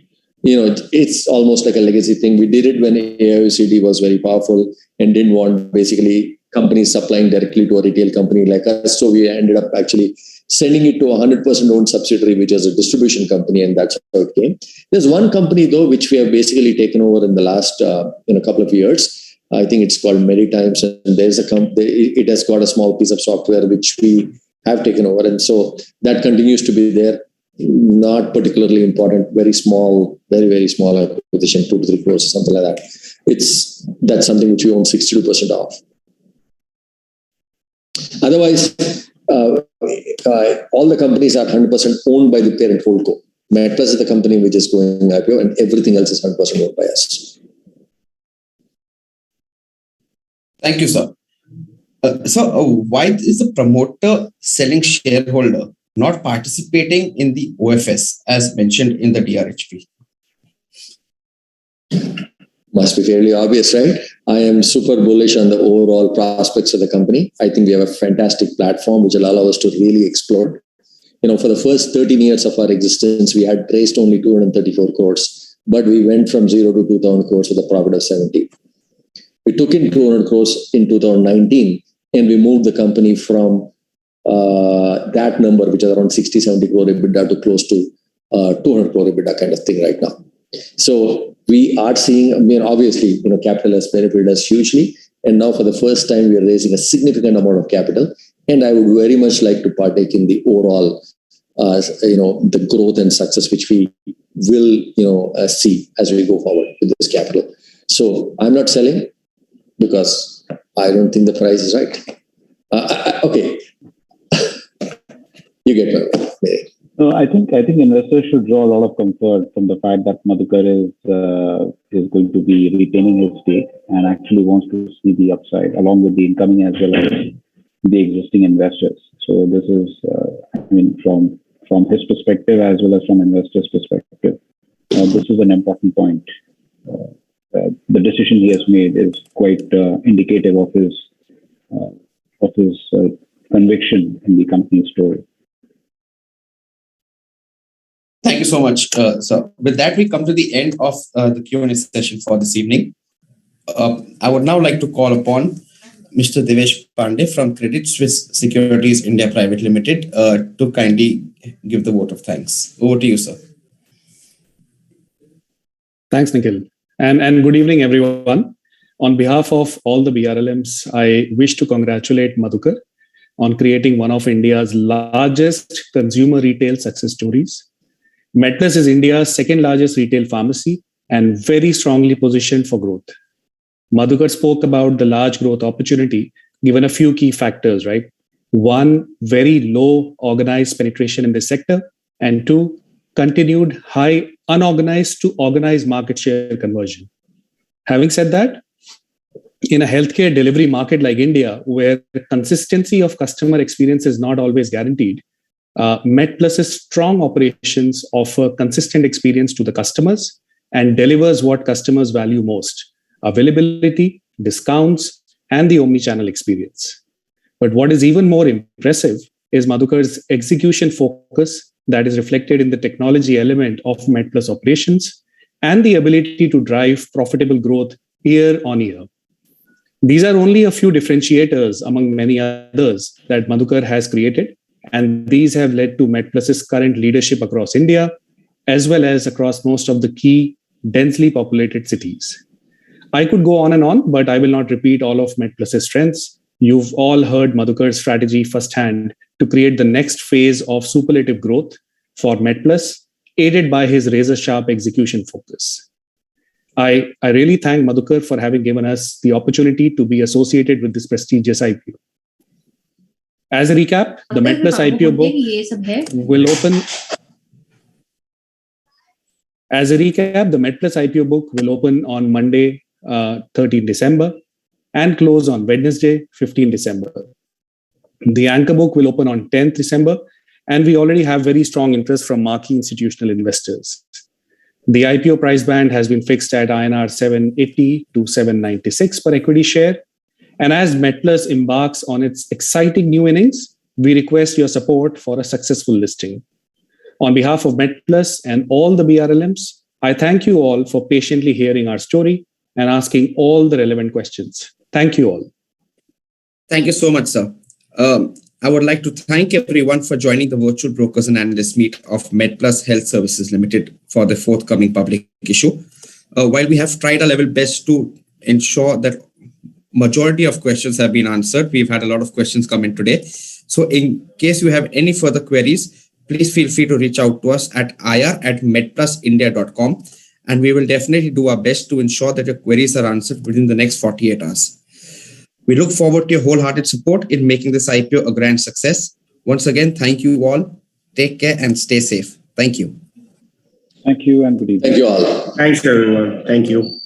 it's almost like a legacy thing. We did it when AIOCD was very powerful and didn't want basically companies supplying directly to a retail company like us. So we ended up actually sending it to a 100% owned subsidiary, which is a distribution company, and that's how it came. There's one company, though, which we have basically taken over in the last couple of years. I think it's called Meditimes, and there's a company. It has got a small piece of software which we have taken over, and so that continues to be there. Not particularly important, very small, very, very small acquisition, 2 to 3 crores or something like that. That's something which we own 62% of. Otherwise, all the companies are 100% owned by the parent holdco. Medplus is the company which is going IPO, and everything else is 100% owned by us.
Thank you, sir. Why is the promoter selling shareholder not participating in the OFS as mentioned in the DRHP?
Must be fairly obvious, right? I am super bullish on the overall prospects of the company. I think we have a fantastic platform which will allow us to really explode. For the first 13 years of our existence, we had raised only 234 crores, but we went from 0 to 2,000 crores with a profit of 70. We took in 200 crores in 2019, and we moved the company from that number, which is around 60, 70 crore EBITDA, to close to 200 crore EBITDA kind of thing right now. So we are seeing, obviously, capital has benefited us hugely. And now for the first time, we are raising a significant amount of capital. And I would very much like to partake in the overall, the growth and success which we will, see as we go forward with this capital. So I'm not selling because I don't think the price is right. Okay. You get it.
No, I think investors should draw a lot of comfort from the fact that Madhukar is going to be retaining his stake and actually wants to see the upside along with the incoming as well as the existing investors. So this is, from his perspective as well as from investors' perspective, this is an important point. The decision he has made is quite indicative of his conviction in the company's story.
Thank you so much, sir. With that, we come to the end of the Q&A session for this evening. I would now like to call upon Mr. Devesh Pandey from Credit Suisse Securities India Private Limited to kindly give the vote of thanks. Over to you, sir.
Thanks, Nikhil. And good evening, everyone. On behalf of all the BRLMs, I wish to congratulate Madhukar on creating one of India's largest consumer retail success stories. Medplus is India's second largest retail pharmacy and very strongly positioned for growth. Madhukar spoke about the large growth opportunity given a few key factors, right? 1, very low organized penetration in this sector, and 2, continued high unorganized to organized market share conversion. Having said that, in a healthcare delivery market like India, where the consistency of customer experience is not always guaranteed, Medplus's strong operations offer consistent experience to the customers and delivers what customers value most: availability, discounts, and the omnichannel experience. But what is even more impressive is Madhukar's execution focus that is reflected in the technology element of Medplus operations and the ability to drive profitable growth year on year. These are only a few differentiators among many others that Madhukar has created, and these have led to Medplus's current leadership across India, as well as across most of the key densely populated cities. I could go on and on, but I will not repeat all of Medplus's strengths. You've all heard Madhukar's strategy firsthand to create the next phase of superlative growth for Medplus, aided by his razor-sharp execution focus. I really thank Madhukar for having given us the opportunity to be associated with this prestigious IPO. As a recap, the Medplus IPO book will open. As a recap, the Medplus IPO book will open on Monday, 13 December, and close on Wednesday, 15 December. The anchor book will open on 10th December, and we already have very strong interest from marquee institutional investors. The IPO price band has been fixed at INR 780 to 796 per equity share. And as Medplus embarks on its exciting new innings, we request your support for a successful listing. On behalf of Medplus and all the BRLMs, I thank you all for patiently hearing our story and asking all the relevant questions. Thank you all.
Thank you so much, sir. I would like to thank everyone for joining the virtual brokers and analysts meet of Medplus Health Services Limited for the forthcoming public issue. While we have tried our level best to ensure that majority of questions have been answered, we've had a lot of questions come in today. So in case you have any further queries, please feel free to reach out to us at ir@medplusindia.com, and we will definitely do our best to ensure that your queries are answered within the next 48 hours. We look forward to your wholehearted support in making this IPO a grand success. Once again, thank you all. Take care and stay safe. Thank you.
Thank you and good evening.
Thank you all.
Thanks, everyone. Thank you.